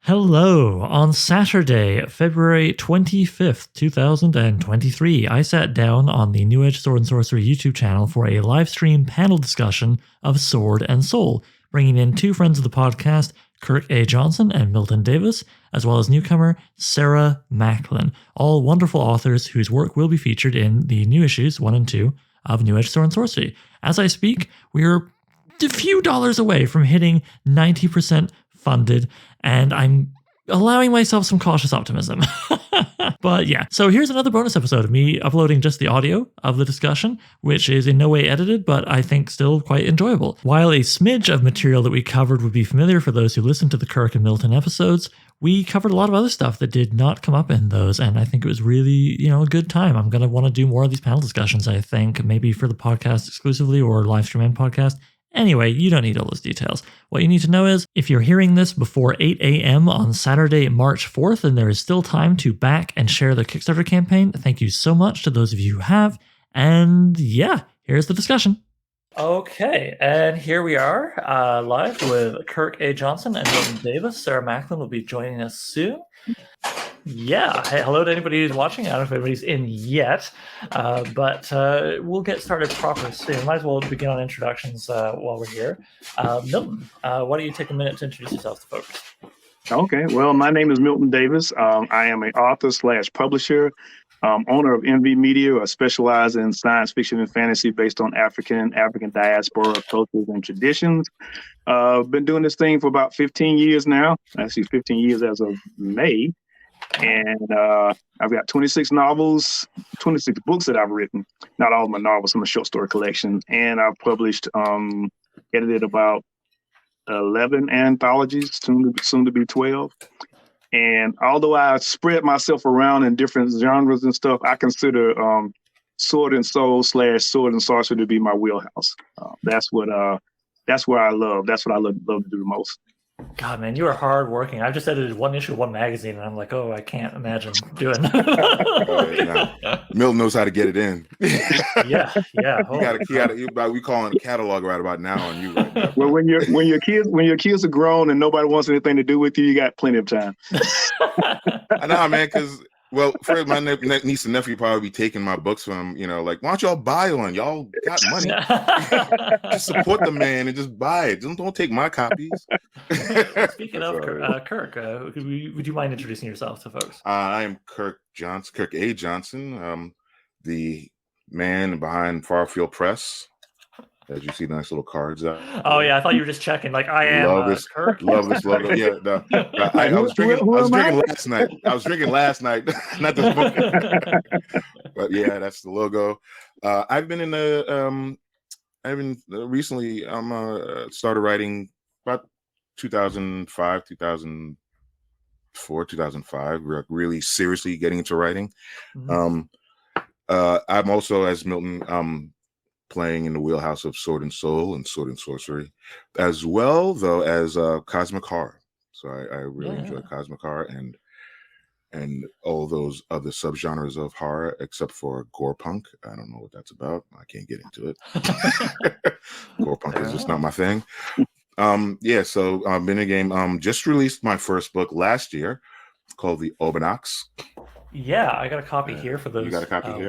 Hello. On Saturday, February 25th, 2023, I sat down on the New Age Sword and Sorcery YouTube channel for a live stream panel discussion of Sword and Soul, bringing in two friends of the podcast, Kirk A. Johnson and Milton Davis, as well as newcomer Sarah Macklin, all wonderful authors whose work will be featured in the new issues 1 and 2 of New Age Sword and Sorcery. As I speak, we're a few dollars away from hitting 90% funded, and I'm allowing myself some cautious optimism. But yeah, so here's another bonus episode of me uploading just the audio of the discussion, which is in no way edited, but I think still quite enjoyable. While a smidge of material that we covered would be familiar for those who listened to the Kirk and Milton episodes, we covered a lot of other stuff that did not come up in those, and I think it was really, a good time. I'm going to want to do more of these panel discussions, I think, maybe for the podcast exclusively or live stream and podcast. Anyway, you don't need all those details. What you need to know is, if you're hearing this before 8 a.m. on Saturday, March 4th, and there is still time to back and share the Kickstarter campaign, thank you so much to those of you who have. And yeah, here's the discussion. Okay, and here we are, live with Kirk A. Johnson and Milton Davis. Sarah Macklin will be joining us soon. Yeah, hey, hello to anybody who's watching. I don't know if anybody's in yet, but we'll get started proper soon. Might as well begin on introductions while we're here. Milton, why don't you take a minute to introduce yourself to folks? Okay, well, my name is Milton Davis. I am an author / publisher, owner of MV Media. I specialize in science fiction and fantasy based on African diaspora cultures and traditions. Been doing this thing for about 15 years now. Actually, 15 years as of May. And I've got 26 novels, 26 books that I've written. Not all of my novels, some of short story collections. And I've published, edited about 11 anthologies, soon to be 12. And although I spread myself around in different genres and stuff, I consider Sword and Soul / Sword and Sorcery to be my wheelhouse. That's what I love. That's what I love to do the most. God, man, you are hardworking. I've just edited one issue of one magazine, and I'm like, I can't imagine doing Milton knows how to get it in. Yeah. We call it a catalog right about now on you right now. Well, when your kids are grown and nobody wants anything to do with you, you got plenty of time. I know, man, because first my niece and nephew probably be taking my books from, why don't y'all buy one? Y'all got money. Just support the man and just buy it. Don't take my copies. Speaking of Kirk, would you mind introducing yourself to folks? I am Kirk A. Johnson, the man behind Farfield Press. As you see, nice little cards out. Oh yeah, I thought you were just checking. Like I am Kirk. Love this logo. Yeah, no, I was drinking last night. I was drinking last night, not this book. But yeah, that's the logo. I've been recently. Started writing about 2004, 2005. We're really seriously getting into writing. Mm-hmm. I'm also, as Milton, playing in the wheelhouse of Sword and Soul and Sword and Sorcery, as well though as cosmic horror. So I really enjoy cosmic horror and all those other subgenres of horror, except for gore punk. I don't know what that's about. I can't get into it. Gore punk is just not my thing. So I've been in a game. Just released my first book last year called The Obanax. Yeah, I got a copy here for those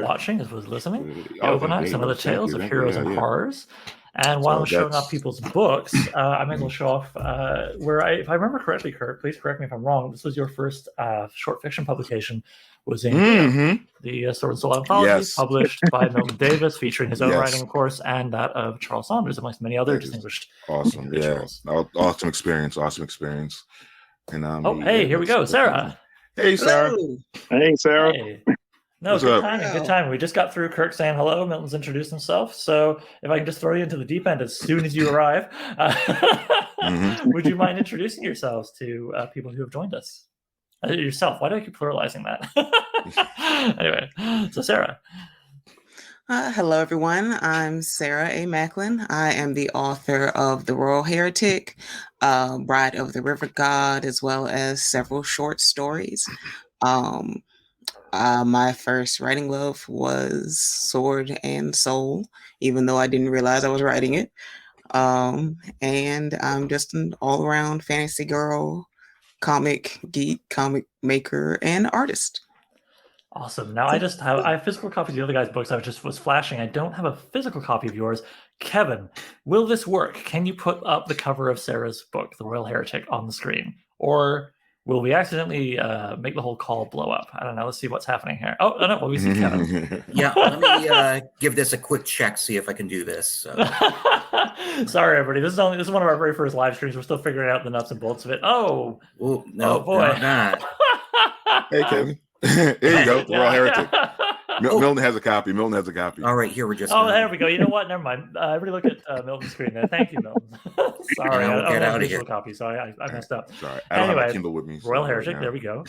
watching as well as listening. Obanax, Some of the Tales of Heroes and Horrors. And while I'm showing off people's books, I might as well show off if I remember correctly, Kirk, please correct me if I'm wrong, this was your first short fiction publication, was in the Sword and Soul Anthology, published by Milton Davis, featuring his own writing, of course, and that of Charles Saunders, amongst many other distinguished individuals. Awesome experience. And here we go, Sarah. Hey, Sarah. Hey, Sarah. Hey. No, good timing. We just got through Kirk saying hello. Milton's introduced himself. So if I can just throw you into the deep end as soon as you arrive, would you mind introducing yourselves to people who have joined us? Yourself. Why do I keep pluralizing that? Anyway, so Sarah. Hello, everyone. I'm Sarah A. Macklin. I am the author of The Royal Heretic, Bride of the River God, as well as several short stories. My first writing love was Sword and Soul, even though I didn't realize I was writing it. And I'm just an all-around fantasy girl, comic geek, comic maker, and artist. Awesome. Now I have physical copies of the other guys' books. I was flashing. I don't have a physical copy of yours. Kevin, will this work? Can you put up the cover of Sarah's book, The Royal Heretic, on the screen? Or will we accidentally make the whole call blow up? I don't know. Let's see what's happening here. Oh, no, well, we see Kevin. Yeah, let me give this a quick check, see if I can do this. So. Sorry, everybody. This is one of our very first live streams. We're still figuring out the nuts and bolts of it. Oh, no, boy. Not. Hey, Kevin. Here you go. The Royal Heretic. Milton has a copy. All right, here we're just. There we go. You know what? Never mind. Everybody look at Milton's screen there. Thank you, Milton. Sorry, I don't have a visual copy, so I messed up. Sorry, I don't have a Kindle with me. Royal Heretic. There we go.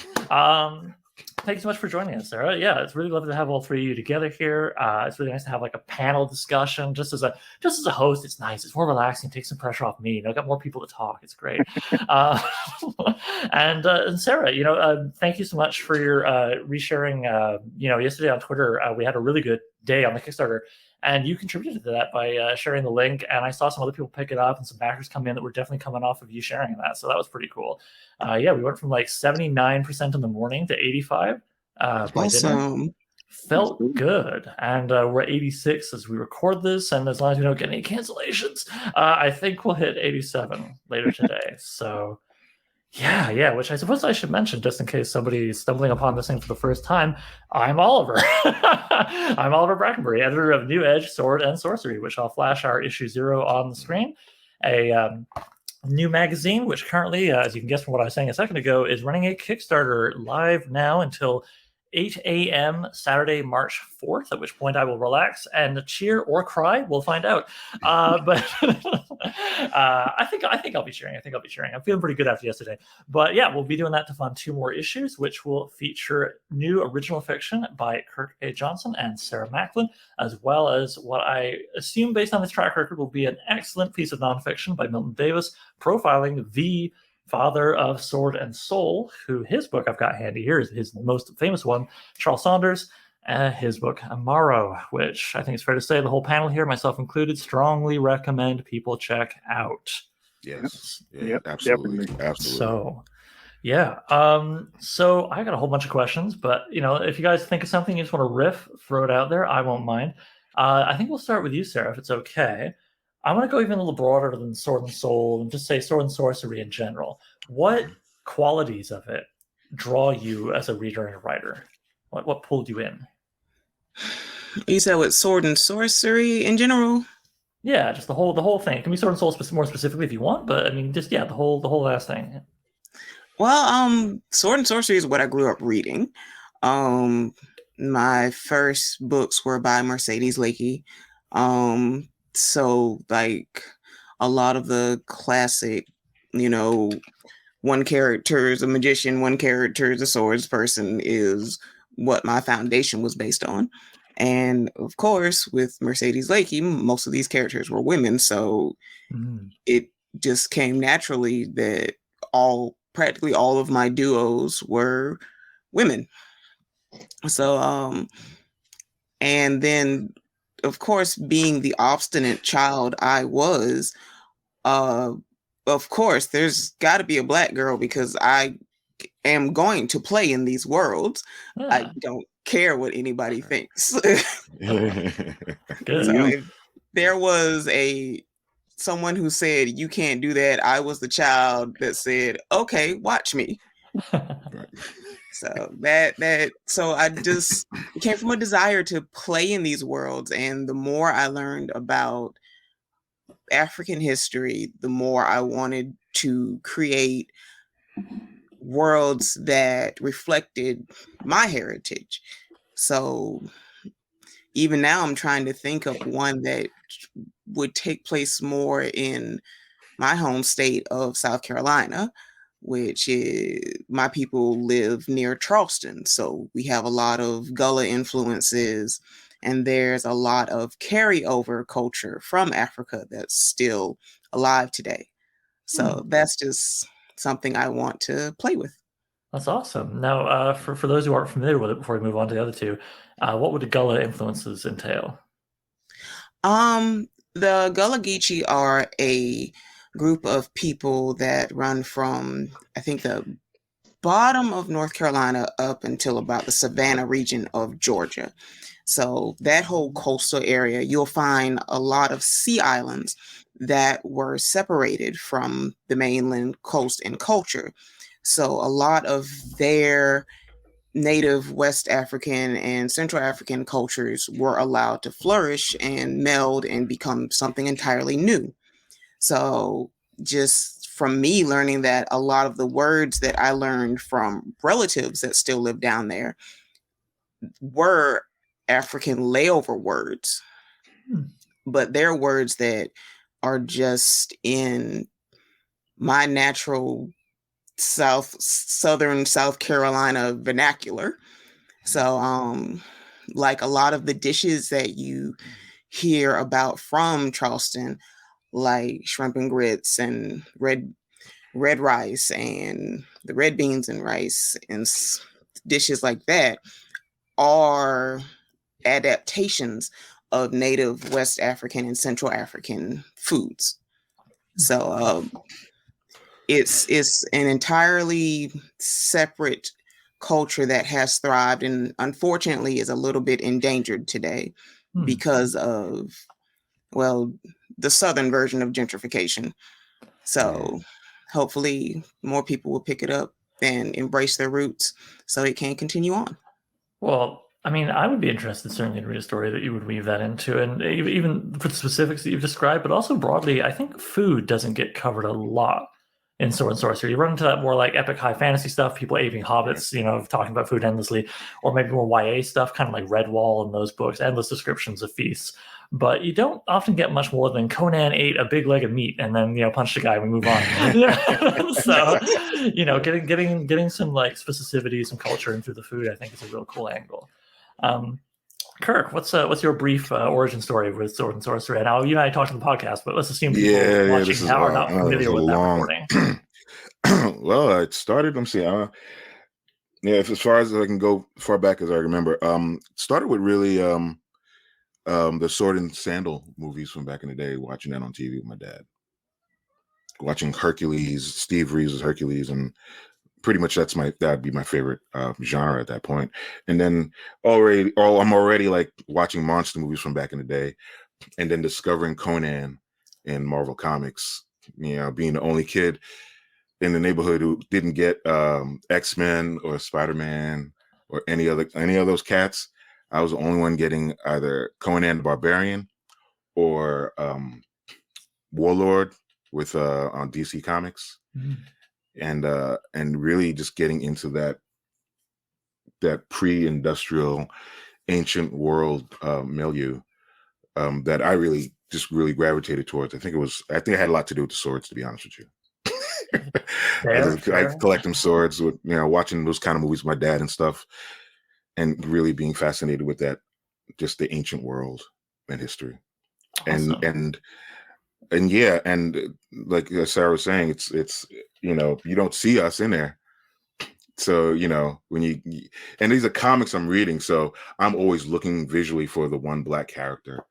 Thank you so much for joining us, Sarah. Yeah, it's really lovely to have all three of you together here. It's really nice to have like a panel discussion. Just as a host, it's nice. It's more relaxing. Take some pressure off me. I've got more people to talk. It's great. And Sarah, thank you so much for your resharing. Yesterday on Twitter, we had a really good day on the Kickstarter, and you contributed to that by sharing the link. And I saw some other people pick it up, and some backers come in that were definitely coming off of you sharing that. So that was pretty cool. We went from like 79% in the morning to 85%. By dinner. Felt good, and we're at 86 as we record this, and as long as we don't get any cancellations, I think we'll hit 87 later today. So which I suppose I should mention just in case somebody's stumbling upon this thing for the first time. I'm Oliver. I'm Oliver Brackenbury, editor of New Edge, Sword and Sorcery, which I'll flash our issue 0 on the screen. A new magazine, which currently, as you can guess from what I was saying a second ago, is running a Kickstarter live now until 8 a.m. Saturday, March 4th, at which point I will relax and cheer or cry. We'll find out. But I think I'll be cheering. I'm feeling pretty good after yesterday. But yeah, we'll be doing that to fund 2 more issues, which will feature new original fiction by Kirk A. Johnson and Sarah Macklin, as well as what I assume, based on this track record, will be an excellent piece of nonfiction by Milton Davis, profiling the father of Sword and Soul, who his book I've got handy here is his most famous one, Charles Saunders, his book Amaro, which I think it's fair to say the whole panel here, myself included, strongly recommend people check out. Yes. Yep, absolutely. definitely. Absolutely. So, yeah. So I got a whole bunch of questions, but if you guys think of something you just want to riff, throw it out there. I won't mind. I think we'll start with you, Sarah, if it's okay. I'm going to go even a little broader than Sword and Soul and just say Sword and Sorcery in general. What qualities of it draw you as a reader and a writer? What pulled you in? You said with Sword and Sorcery in general? Yeah, just the whole thing. It can be Sword and Soul more specifically if you want, but I mean, just the whole last thing. Well, Sword and Sorcery is what I grew up reading. My first books were by Mercedes Lakey. So like a lot of the classic, one character is a magician, one character is a swords person is what my foundation was based on. And of course, with Mercedes Lakey, most of these characters were women. So it just came naturally that practically all of my duos were women. So, and then of course, being the obstinate child I was, of course, there's got to be a Black girl because I am going to play in these worlds. Yeah. I don't care what anybody thinks. So if there was someone who said, you can't do that, I was the child that said, okay, watch me. So so I just it came from a desire to play in these worlds. And the more I learned about African history, the more I wanted to create worlds that reflected my heritage. So even now I'm trying to think of one that would take place more in my home state of South Carolina, which is my people live near Charleston. So we have a lot of Gullah influences, and there's a lot of carryover culture from Africa that's still alive today. So that's just something I want to play with. That's awesome. Now, for those who aren't familiar with it, before we move on to the other two, what would the Gullah influences entail? The Gullah Geechee are a group of people that run from, I think, the bottom of North Carolina up until about the Savannah region of Georgia. So that whole coastal area, you'll find a lot of sea islands that were separated from the mainland coast and culture. So a lot of their native West African and Central African cultures were allowed to flourish and meld and become something entirely new. So just from me learning that, a lot of the words that I learned from relatives that still live down there were African layover words, but they're words that are just in my natural southern South Carolina vernacular. So like a lot of the dishes that you hear about from Charleston, like shrimp and grits and red rice and the red beans and rice and dishes like that, are adaptations of native West African and Central African foods. So it's an entirely separate culture that has thrived and unfortunately is a little bit endangered today because of, well, the southern version of gentrification. So hopefully more people will pick it up and embrace their roots so it can continue on. Well, I mean, I would be interested certainly to read a story that you would weave that into, and even for the specifics that you've described, but also broadly, I think food doesn't get covered a lot in Sword and Sorcery. You run into that more like epic high fantasy stuff, people aping hobbits, talking about food endlessly, or maybe more YA stuff, kind of like Redwall and those books, endless descriptions of feasts. But you don't often get much more than Conan ate a big leg of meat and then punched a guy and we move on. So getting some like specificity, some culture into the food, I think is a real cool angle. Kirk, what's your brief origin story with Sword and Sorcery? Now you and I talked on the podcast, but let's assume people watching now are not familiar with that recording. Well, it started. Let me see. As far as I can go far back as I remember, started with really the Sword and Sandal movies from back in the day, watching that on TV with my dad. Watching Hercules, Steve Reeves' Hercules, and pretty much that'd be my favorite genre at that point. And then I'm already like watching monster movies from back in the day, and then discovering Conan in Marvel Comics. Being the only kid in the neighborhood who didn't get X-Men or Spider-Man or any of those cats. I was the only one getting either Conan the Barbarian or Warlord with on DC Comics, and really just getting into that pre-industrial ancient world milieu that I really gravitated towards. I think it had a lot to do with the swords, to be honest with you. I collect them swords with watching those kind of movies with my dad and stuff, and really being fascinated with that, just the ancient world and history. Awesome. And like Sarah was saying, it's you don't see us in there. So when and these are comics I'm reading, so I'm always looking visually for the one black character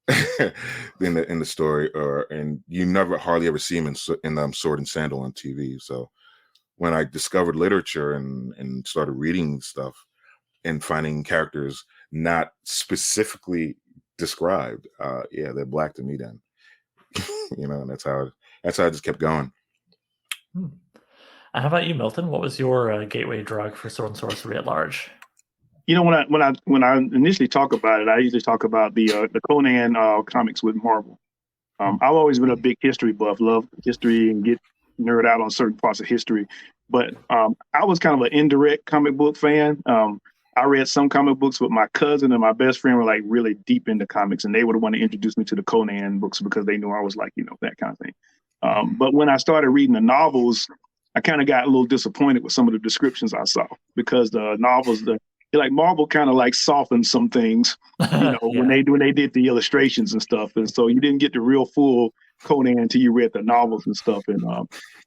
in the story, and you never hardly ever see him in Sword and Sandal on TV. So when I discovered literature and started reading stuff and finding characters not specifically described, they're black to me then. And that's how I just kept going. How about you, Milton? What was your gateway drug for Sword and Sorcery at large? When I initially talk about it, I usually talk about the Conan comics with Marvel. I've always been a big history buff, love history and get nerd out on certain parts of history. But I was kind of an indirect comic book fan. I read some comic books, but my cousin and my best friend were like really deep into comics, and they were the one to introduce me to the Conan books because they knew I was like, that kind of thing. But when I started reading the novels, I kind of got a little disappointed with some of the descriptions I saw, because the novels, like Marvel kind of like softened some things, when they did the illustrations and stuff. And so you didn't get the real full Conan until you read the novels and stuff. And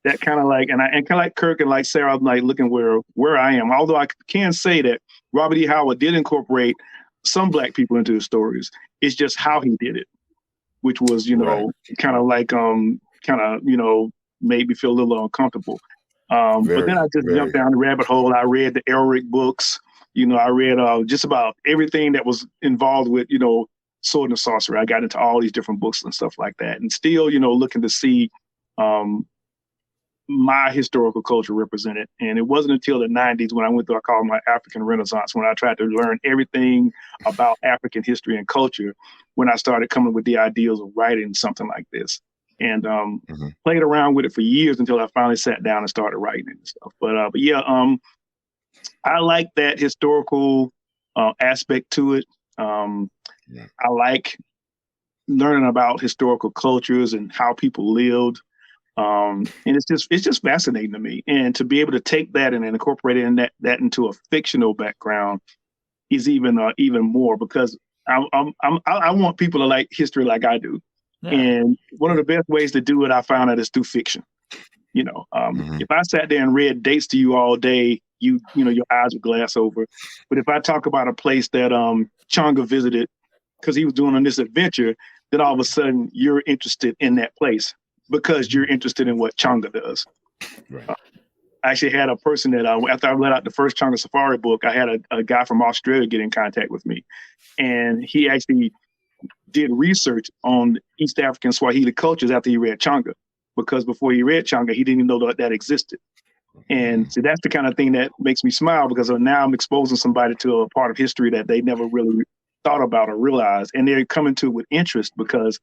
that kind of like, and kind of like Kirk and like Sarah, I'm like looking where I am. Although I can say that Robert E. Howard did incorporate some black people into his stories. It's just how he did it, which was, kind of like, made me feel a little uncomfortable. But then I just jumped down the rabbit hole. I read the Elric books. I read just about everything that was involved with, sword and sorcery. I got into all these different books and stuff like that, and still, looking to see my historical culture represented. And it wasn't until the 90s when I went through, I call it my African Renaissance, when I tried to learn everything about African history and culture, when I started coming with the ideals of writing something like this. And played around with it for years until I finally sat down and started writing and stuff. But yeah, I like that historical aspect to it. I like learning about historical cultures and how people lived. And it's just fascinating to me. And to be able to take that and incorporate that into a fictional background is even more, because I want people to like history like I do. Yeah. And one of the best ways to do it, I found out, is through fiction. If I sat there and read dates to you all day, your eyes would glass over. But if I talk about a place that Changa visited because he was doing on this adventure, then all of a sudden you're interested in that place because you're interested in what Changa does. Right. I actually had a person that after I let out the first Changa Safari book, I had a guy from Australia get in contact with me, and he actually did research on East African Swahili cultures after he read Changa, because before he read Changa, he didn't even know that existed. And so that's the kind of thing that makes me smile, because now I'm exposing somebody to a part of history that they never really thought about or realized, and they're coming to it with interest because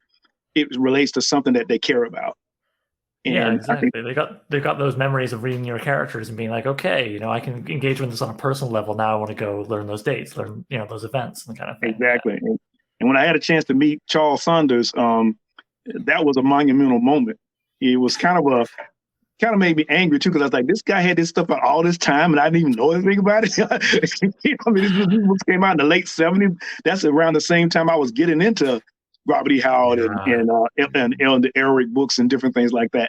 it relates to something that they care about. And yeah, exactly. They've got those memories of reading your characters and being like, okay, I can engage with this on a personal level. Now I want to go learn those dates, learn those events and kind of thing. Exactly. Yeah. And when I had a chance to meet Charles Saunders, that was a monumental moment. It was kind of made me angry too, because I was like, this guy had this stuff out all this time and I didn't even know anything about it. These books came out in the late 70s. That's around the same time I was getting into Robert E. Howard and the Elric books and different things like that,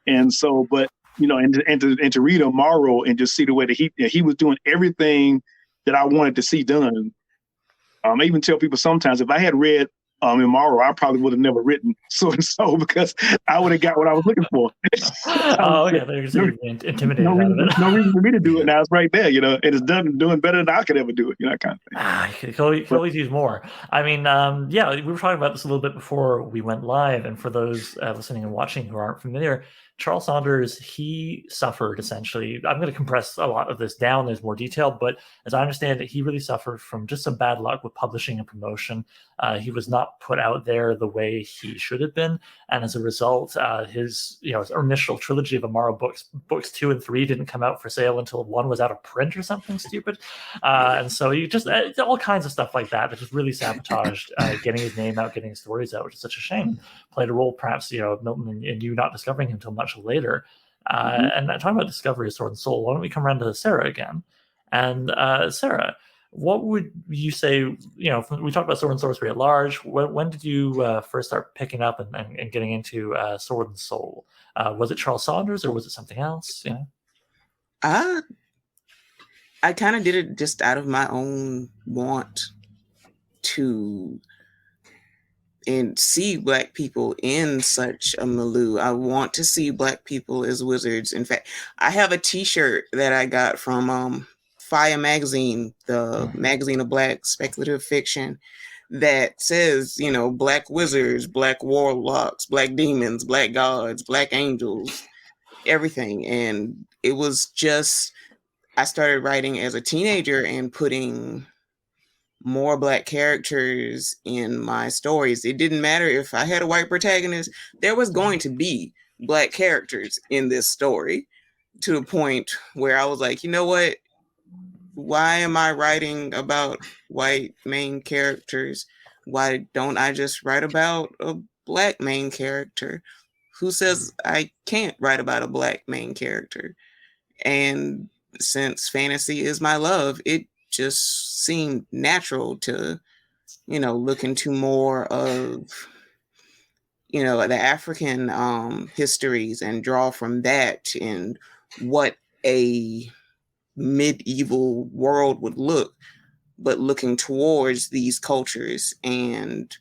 And so, but and to read Amaro and just see the way that he was doing everything that I wanted to see done. I even tell people sometimes, if I had read Amaro, I probably would have never written Sword and Soul, because I would have got what I was looking for. There's intimidated. No reason for me to do it now. It's right there, and it's doing better than I could ever do it, kind of thing. You can always use more. I mean, we were talking about this a little bit before we went live, and for those listening and watching who aren't familiar, Charles Saunders, he suffered essentially. I'm going to compress a lot of this down. There's more detail, but as I understand it, he really suffered from just some bad luck with publishing and promotion. He was not put out there the way he should have been, and as a result, his initial trilogy of Amaro books 2 and 3 didn't come out for sale until 1 was out of print or something stupid, and so you just all kinds of stuff like that just really sabotaged getting his name out, getting his stories out, which is such a shame. Played a role, perhaps, Milton and you not discovering him until much later. And talking about discovery of Sword and Soul, why don't we come around to Sarah again? And Sarah, what would you say, we talked about Sword and Sorcery at large. When did you first start picking up and getting into Sword and Soul? Was it Charles Saunders or was it something else? I kind of did it just out of my own want to and see Black people in such a milieu. I want to see Black people as wizards. In fact, I have a T-shirt that I got from Fire Magazine, the magazine of Black speculative fiction, that says, Black wizards, Black warlocks, Black demons, Black gods, Black angels, everything. And it was just, I started writing as a teenager and putting more Black characters in my stories. It didn't matter if I had a white protagonist, there was going to be Black characters in this story, to the point where I was like, you know what? Why am I writing about white main characters? Why don't I just write about a Black main character? Who says I can't write about a Black main character? And since fantasy is my love, it just seemed natural to, look into more of, the African histories and draw from that and what a medieval world would look, but looking towards these cultures. And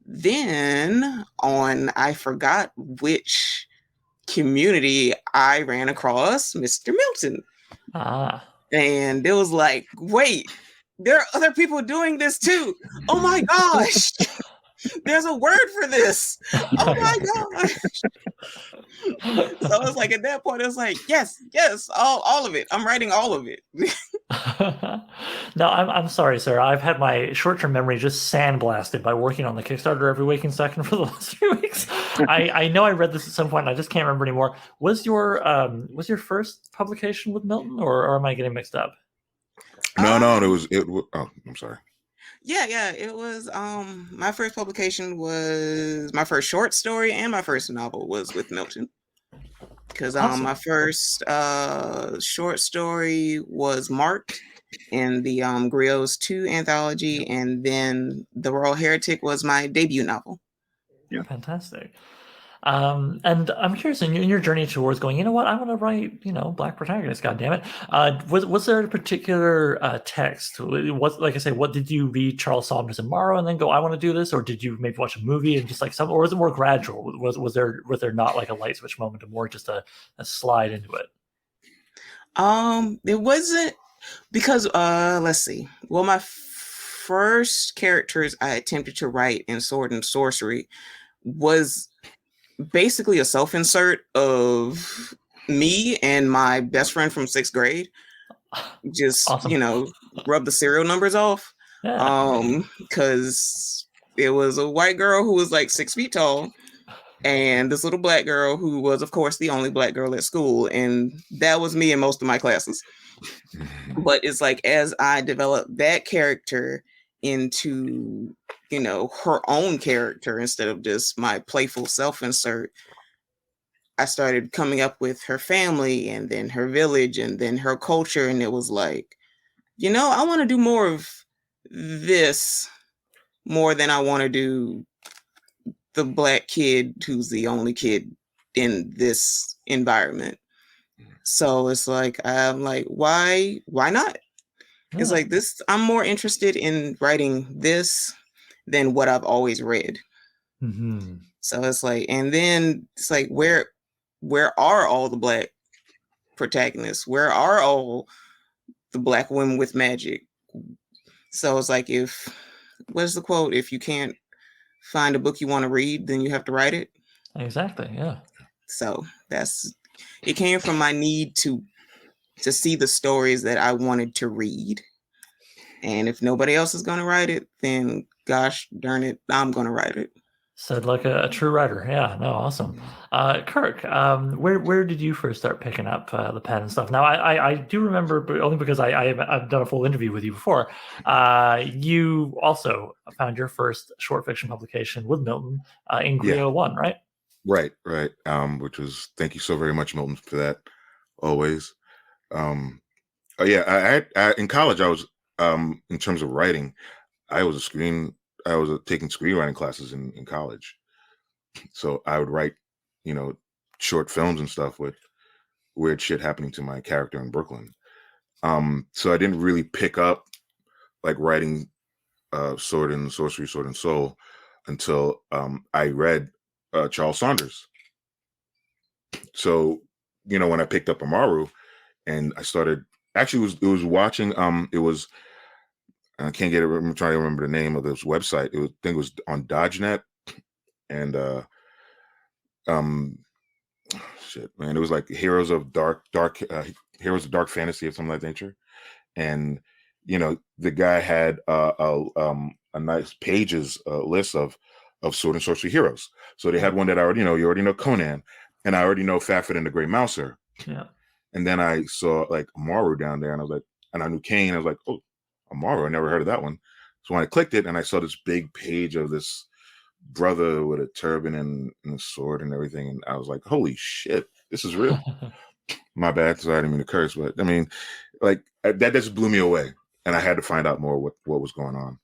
then I forgot which community, I ran across Mr. Milton. And it was like, wait, there are other people doing this too. Oh my gosh. There's a word for this. Oh my gosh. So it's like at that point, it's like, yes, all of it. I'm writing all of it. No, I'm sorry, sir. I've had my short-term memory just sandblasted by working on the Kickstarter every waking second for the last 3 weeks. I know I read this at some point. I just can't remember anymore. Was your first publication with Milton, or am I getting mixed up? No, it was. Oh, I'm sorry. Yeah, it was. My first publication was my first short story, and my first novel was with Milton. Because Awesome. my first short story was marked in the Griots 2 anthology, and then The Royal Heretic was my debut novel. Yeah, fantastic. And I'm curious, in your journey towards going, you know what, I want to write, Black protagonists, goddammit. Was there a particular text? Like I say, what did you read Charles Saunders and Morrow and then go, I want to do this? Or did you maybe watch a movie and just like something, or was it more gradual? Was there not like a light switch moment, or more just a slide into it? It wasn't, because let's see. Well, my first characters I attempted to write in Sword and Sorcery was basically a self-insert of me and my best friend from 6th grade. Just, awesome. Rub the serial numbers off. Yeah. Because it was a white girl who was like 6 feet tall, and this little black girl who was, of course, the only black girl at school. And that was me in most of my classes. But it's like, as I developed that character into, her own character instead of just my playful self-insert, I started coming up with her family and then her village and then her culture. And it was like, I want to do more of this more than I want to do the black kid who's the only kid in this environment. So it's like, I'm like, why not? Yeah. It's like this, I'm more interested in writing this than what I've always read. Mm-hmm. So it's like, and then it's like, where are all the black protagonists? Where are all the black women with magic? So it's like, what's the quote? If you can't find a book you want to read, then you have to write it. Exactly. Yeah. So it came from my need to see the stories that I wanted to read. And if nobody else is going to write it, then gosh darn it, I'm going to write it. Said like a true writer. Yeah, no, awesome. Kirk, where did you first start picking up the pen and stuff? Now, I do remember, but only because I've done a full interview with you before. You also found your first short fiction publication with Milton in Griot 1, right? Right. Which was, thank you so very much, Milton, for that. Always. I in college, I was in terms of writing, I was taking screenwriting classes in college. So I would write, short films and stuff with weird shit happening to my character in Brooklyn. So I didn't really pick up like writing Sword and Sorcery, Sword and Soul until I read Charles Saunders. So, when I picked up Amaru and I started, actually it was watching, it was, I can't get it. I'm trying to remember the name of this website. I think it was on DodgeNet, and shit, man, it was like Heroes of Dark Fantasy or something like that nature. And the guy had a nice pages list of Sword and Sorcery heroes. So they had one that I already know. You already know Conan, and I already know Fafhrd and the Grey Mouser. Yeah. And then I saw like Amaru down there, and I was like, and I knew Kane. I was like, oh, Amaru, I never heard of that one. So when I clicked it and I saw this big page of this brother with a turban and a sword and everything, and I was like, holy shit, this is real. My bad, so I didn't mean to curse, but I mean, like that just blew me away, and I had to find out more what was going on.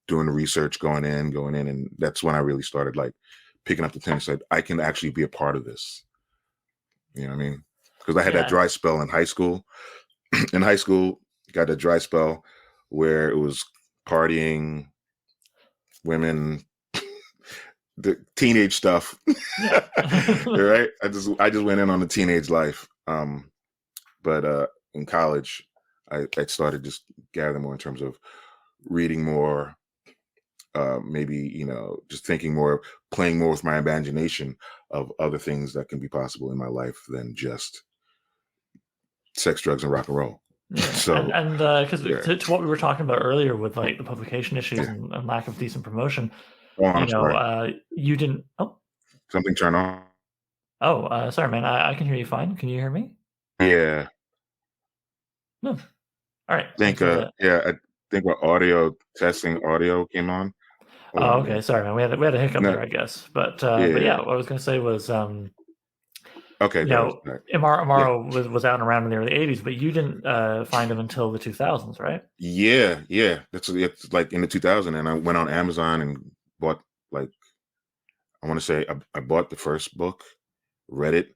Doing the research, going in, and that's when I really started like picking up the pen and said, I can actually be a part of this. You know what I mean? Because I had that dry spell in high school. In high school, got a dry spell where it was partying, women, the teenage stuff. Yeah. Right. I just went in on the teenage life. But in college, I started just gathering more in terms of reading more, maybe, just thinking more, playing more with my imagination of other things that can be possible in my life than just sex, drugs, and rock and roll. Yeah. So, and because yeah. to what we were talking about earlier with like the publication issues and lack of decent promotion, Oh, I'm sorry. you didn't. Oh, Something turned on. oh, sorry, man. I can hear you fine. Can you hear me? Yeah. No. All right. I think audio came on. Hold on, Okay. Sorry, man. We had a hiccup there, I guess. But what I was going to say was okay. Amaro was out and around in the early 80s, but you didn't find him until the 2000s, right? Yeah. It's like in the 2000s, and I went on Amazon and bought, like, I want to say I bought the first book, read it,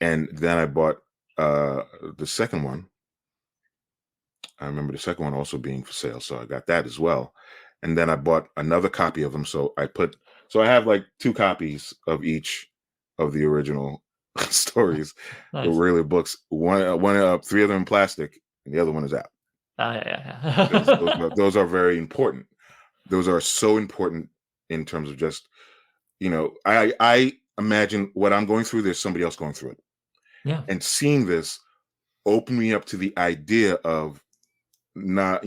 and then I bought the second one. I remember the second one also being for sale, so I got that as well. And then I bought another copy of them. So I have like 2 copies of each of the original stories, Nice. really books. One 3 of them in plastic, and the other one is out. Yeah. Those are very important. Those are so important in terms of just, I imagine what I'm going through, there's somebody else going through it. Yeah. And seeing this opened me up to the idea of not,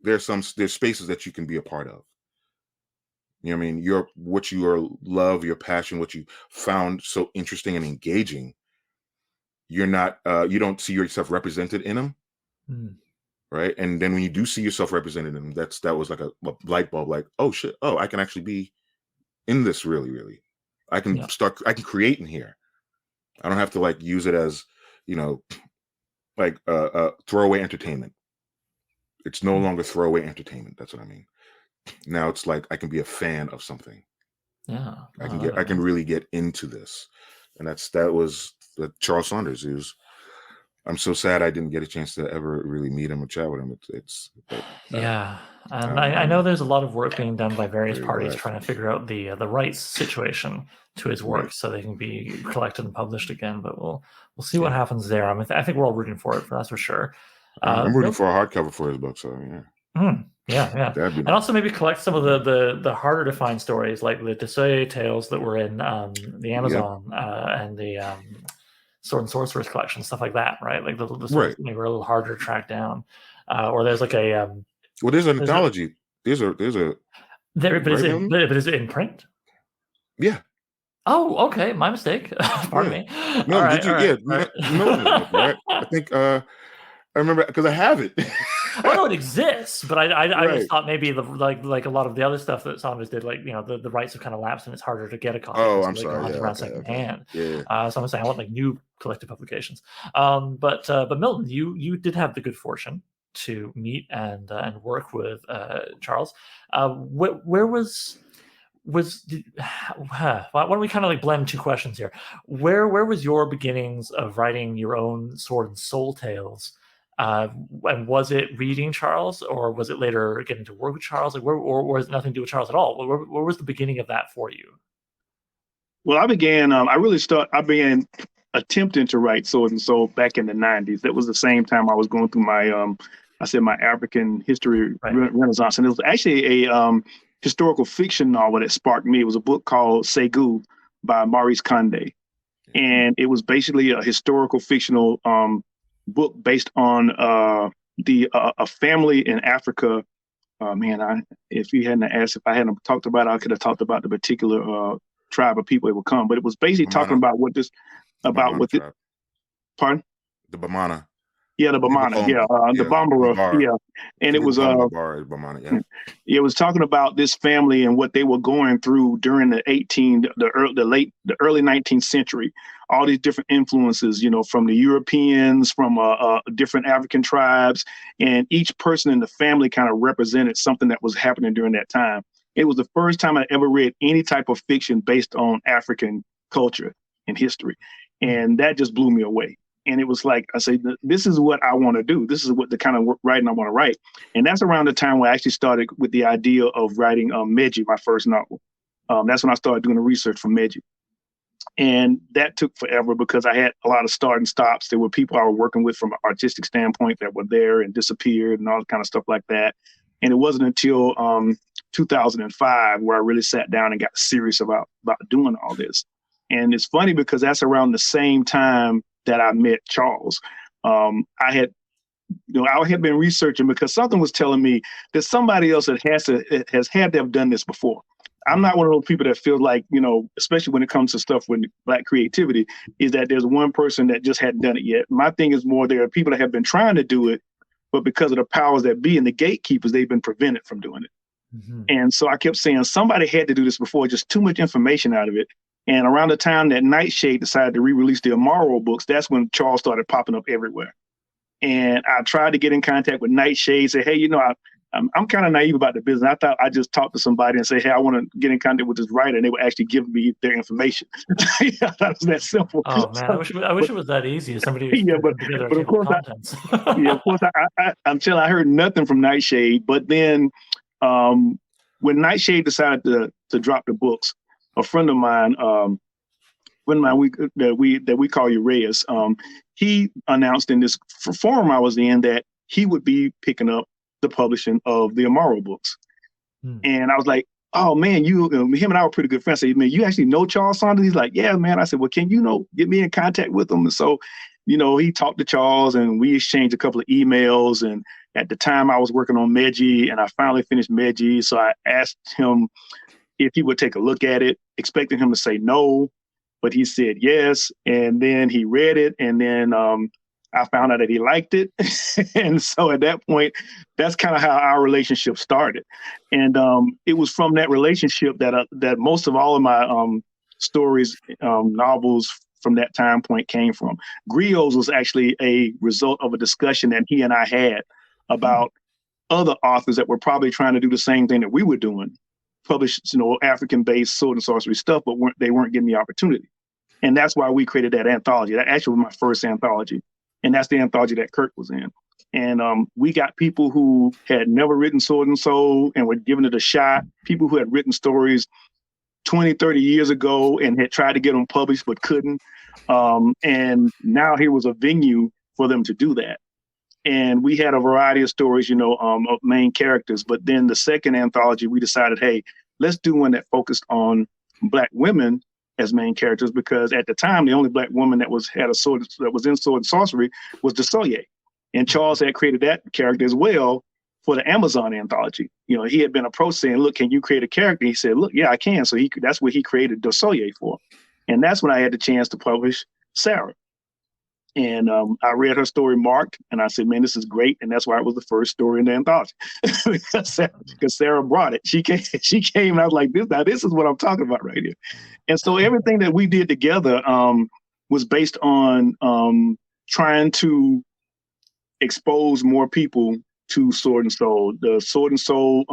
there's spaces that you can be a part of. You know what I mean? What you love, your passion, what you found so interesting and engaging, you're not, you don't see yourself represented in them. Right. And then when you do see yourself represented in them, that was like a light bulb, like, oh shit. Oh, I can actually be in this really, really. I can I can create in here. I don't have to like use it as, like throwaway entertainment. It's no longer throwaway entertainment. That's what I mean. Now it's like I can be a fan of something. Yeah. I can really get into this. And that was Charles Saunders. I'm so sad I didn't get a chance to ever really meet him or chat with him. Yeah. And I know there's a lot of work being done by various parties trying to figure out the rights situation to his work so they can be collected and published again. But we'll see what happens there. I mean, I think we're all rooting for it, that's for sure. I'm rooting for a hardcover for his book. So yeah. And also maybe collect some of the harder to find stories, like the Desoye tales that were in the Amazon and the Sword and Sorceress collection, stuff like that, right? Like the stories maybe were a little harder to track down. Or there's like a there's an anthology. But is it in print? Yeah. Oh, okay. My mistake. Pardon me. No, right, right. I think I remember because I have it. Oh no, it exists, but I just thought maybe like a lot of the other stuff that Saunders did, like the rights have kind of lapsed and it's harder to get a copy. Oh, I'm sorry. Around secondhand. Yeah. So I'm saying I want like new collected publications. But Milton, you did have the good fortune to meet and work with Charles. Where was why don't we kind of like blend 2 questions here? Where was your beginnings of writing your own Sword and Soul tales? And was it reading Charles, or was it later getting to work with Charles? Like, or was it nothing to do with Charles at all? Where was the beginning of that for you? Well, I began attempting to write Sword and Soul back in the 90s. That was the same time I was going through my my African history renaissance, and it was actually a historical fiction novel that sparked me. It was a book called Segu by Maurice Condé, and it was basically a historical fictional book based on a family in Africa. If you hadn't asked, if I hadn't talked about it, I could have talked about the particular tribe of people that would come. But it was basically talking about pardon? The Bamana. Yeah, the Bamana. The Bambara. And it was it was talking about this family and what they were going through during the early 19th century. All these different influences, from the Europeans, from different African tribes, and each person in the family kind of represented something that was happening during that time. It was the first time I ever read any type of fiction based on African culture and history, and that just blew me away. And it was like, I say, this is what I want to do. This is what the kind of writing I want to write. And that's around the time where I actually started with the idea of writing Meji, my first novel. That's when I started doing the research for Meiji. And that took forever because I had a lot of start and stops. There were people I was working with from an artistic standpoint that were there and disappeared and all kind of stuff like that. And it wasn't until 2005 where I really sat down and got serious about doing all this. And it's funny because that's around the same time that I met Charles. I had been researching because something was telling me there's somebody else that has had to have done this before. I'm not one of those people that feels like, especially when it comes to stuff with Black creativity, is that there's one person that just hadn't done it yet. My thing is more there are people that have been trying to do it, but because of the powers that be and the gatekeepers, they've been prevented from doing it. Mm-hmm. And so I kept saying somebody had to do this before, just too much information out of it. And around the time that Nightshade decided to re-release the Amaro books, that's when Charles started popping up everywhere. And I tried to get in contact with Nightshade, say, hey, I'm kind of naive about the business. I thought I just talked to somebody and say, hey, I want to get in contact with this writer, and they would actually give me their information. I thought it was that simple. Oh man, I wish it was that easy. Somebody was but of course, until I heard nothing from Nightshade. But then when Nightshade decided to drop the books, a friend of mine, that we call Urias, he announced in this forum I was in that he would be picking up the publishing of the Amaro books. And I was like, oh man, him and I were pretty good friends. I said, man, you actually know Charles Saunders? He's like, yeah, man. I said, well, can you get me in contact with him? And so, he talked to Charles and we exchanged a couple of emails. And at the time I was working on Meiji and I finally finished Meiji. So I asked him if he would take a look at it, expecting him to say no, but he said yes. And then he read it. And then I found out that he liked it. And so at that point, that's kind of how our relationship started. And it was from that relationship that most of all of my stories, novels from that time point came from. Griots was actually a result of a discussion that he and I had about other authors that were probably trying to do the same thing that we were doing, publish, African-based sword and sorcery stuff, but they weren't getting the opportunity. And that's why we created that anthology. That actually was my first anthology. And that's the anthology that Kirk was in. And we got people who had never written Sword and Soul and were giving it a shot, people who had written stories 20, 30 years ago and had tried to get them published but couldn't. And now here was a venue for them to do that. And we had a variety of stories, of main characters. But then the second anthology, we decided, hey, let's do one that focused on Black women as main characters, because at the time the only Black woman that had a sword that was in Sword and Sorcery was Desoye, and Charles had created that character as well for the Amazon anthology. He had been approached saying, "Look, can you create a character?" He said, "Look, yeah, I can." So that's what he created Desoye for, and that's when I had the chance to publish Sarah. And I read her story marked, and I said, "Man, this is great," and that's why it was the first story in the anthology because Sarah brought it. She came, and I was like, "This is what I'm talking about right here." And so everything that we did together was based on trying to expose more people to Sword and Soul. The Sword and Soul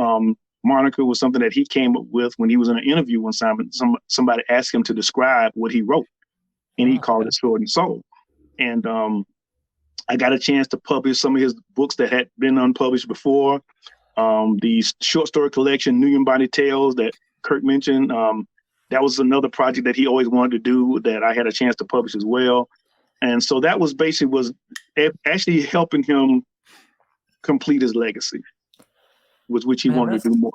moniker was something that he came up with when he was in an interview one time. Somebody asked him to describe what he wrote, and he called it Sword and Soul. And I got a chance to publish some of his books that had been unpublished before. The short story collection, New Body Tales, that Kirk mentioned, that was another project that he always wanted to do that I had a chance to publish as well. And so that was actually helping him complete his legacy, which he wanted to do more.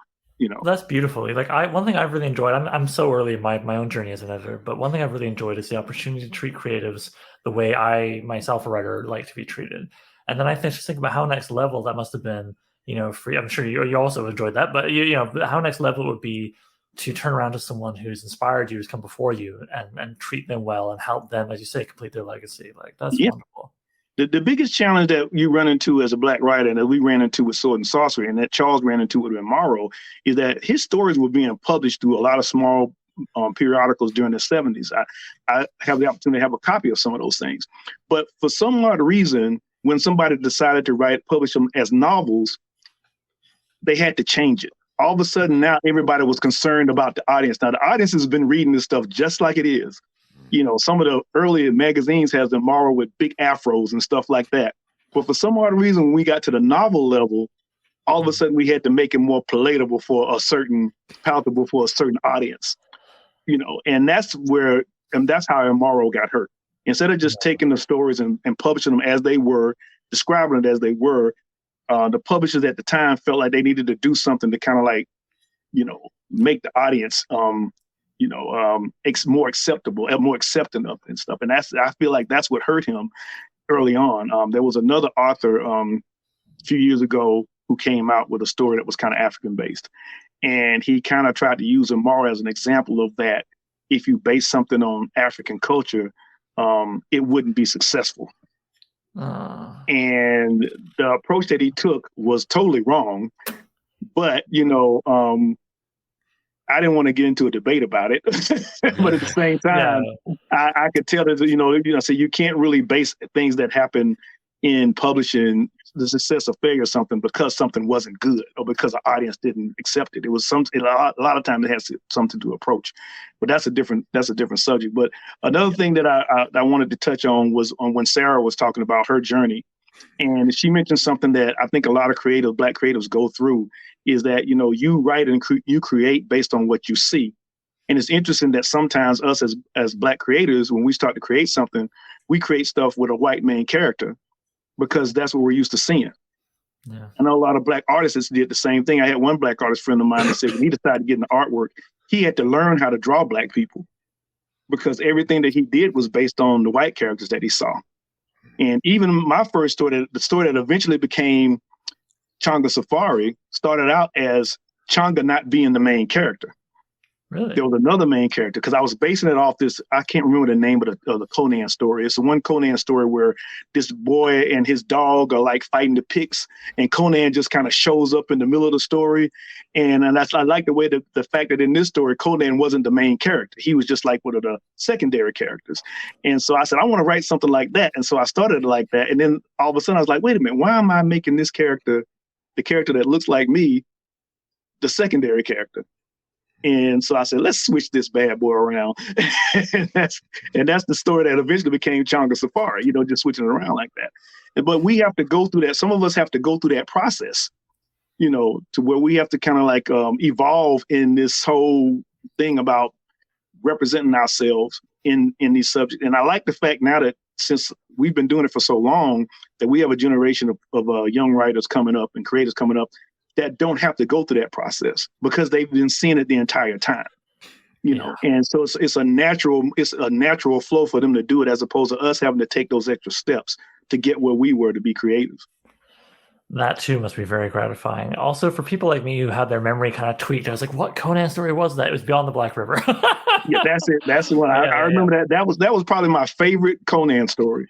That's beautiful. One thing I've really enjoyed, I'm so early in my own journey as an editor, but one thing I've really enjoyed is the opportunity to treat creatives the way I myself, a writer, like to be treated. And then I just think about how next level that must have been, for I'm sure you also enjoyed that, but how next level it would be to turn around to someone who's inspired you, who's come before you, and treat them well and help them, as you say, complete their legacy. That's wonderful. The biggest challenge that you run into as a Black writer, and that we ran into with Sword and Sorcery, and that Charles ran into with Amaro, is that his stories were being published through a lot of small periodicals during the 70s. I have the opportunity to have a copy of some of those things. But for some odd reason, when somebody decided to publish them as novels, they had to change it. All of a sudden, now everybody was concerned about the audience. Now, the audience has been reading this stuff just like it is. Some of the earlier magazines has them Amaro with big afros and stuff like that. But for some odd reason, when we got to the novel level, all of a sudden we had to make it more palatable for a certain audience, and that's how Amaro got hurt. Instead of just taking the stories and publishing them as they were, describing it as they were, the publishers at the time felt like they needed to do something to kind of like, make the audience, more acceptable and more accepting of it and stuff. And I feel like that's what hurt him early on. There was another author a few years ago who came out with a story that was kind of African based. And he kind of tried to use Amaro as an example of that. If you base something on African culture, it wouldn't be successful. And the approach that he took was totally wrong. But, I didn't want to get into a debate about it. But at the same time, I could tell that, so you can't really base things that happen in publishing, the success or failure of something, because something wasn't good or because the audience didn't accept it. It was a lot of times it has something to approach, but that's a different subject. But another thing that I wanted to touch on was on when Sarah was talking about her journey, and she mentioned something that I think a lot of Black creatives go through, is that, you write and you create based on what you see. And it's interesting that sometimes us as Black creators, when we start to create something, we create stuff with a white main character, because that's what we're used to seeing. Yeah. I know a lot of Black artists did the same thing. I had one Black artist friend of mine that said when he decided to get into artwork, he had to learn how to draw Black people, because everything that he did was based on the white characters that he saw. And even my first story, the story that eventually became Changa Safari, started out as Changa not being the main character. Really? There was another main character, because I was basing it off this, I can't remember the name of the Conan story. It's the one Conan story where this boy and his dog are like fighting the pigs, and Conan just kind of shows up in the middle of the story. And I like the way the fact that in this story, Conan wasn't the main character. He was just like one of the secondary characters. And so I said, I want to write something like that. And so I started like that. And then all of a sudden I was like, wait a minute, why am I making this character, the character that looks like me, the secondary character? And so I said, let's switch this bad boy around. and that's the story that eventually became Changa Safari, just switching it around like that. But we have to go through that. Some of us have to go through that process, to where we have to kind of like evolve in this whole thing about representing ourselves in these subjects. And I like the fact now that since we've been doing it for so long, that we have a generation of young writers coming up and creators coming up that don't have to go through that process, because they've been seeing it the entire time, And so it's a natural flow for them to do it, as opposed to us having to take those extra steps to get where we were to be creative. That too must be very gratifying. Also, for people like me who had their memory kind of tweaked, I was like, "What Conan story was that?" It was Beyond the Black River. Yeah, that's it. That's the one. I remember that. That was probably my favorite Conan story.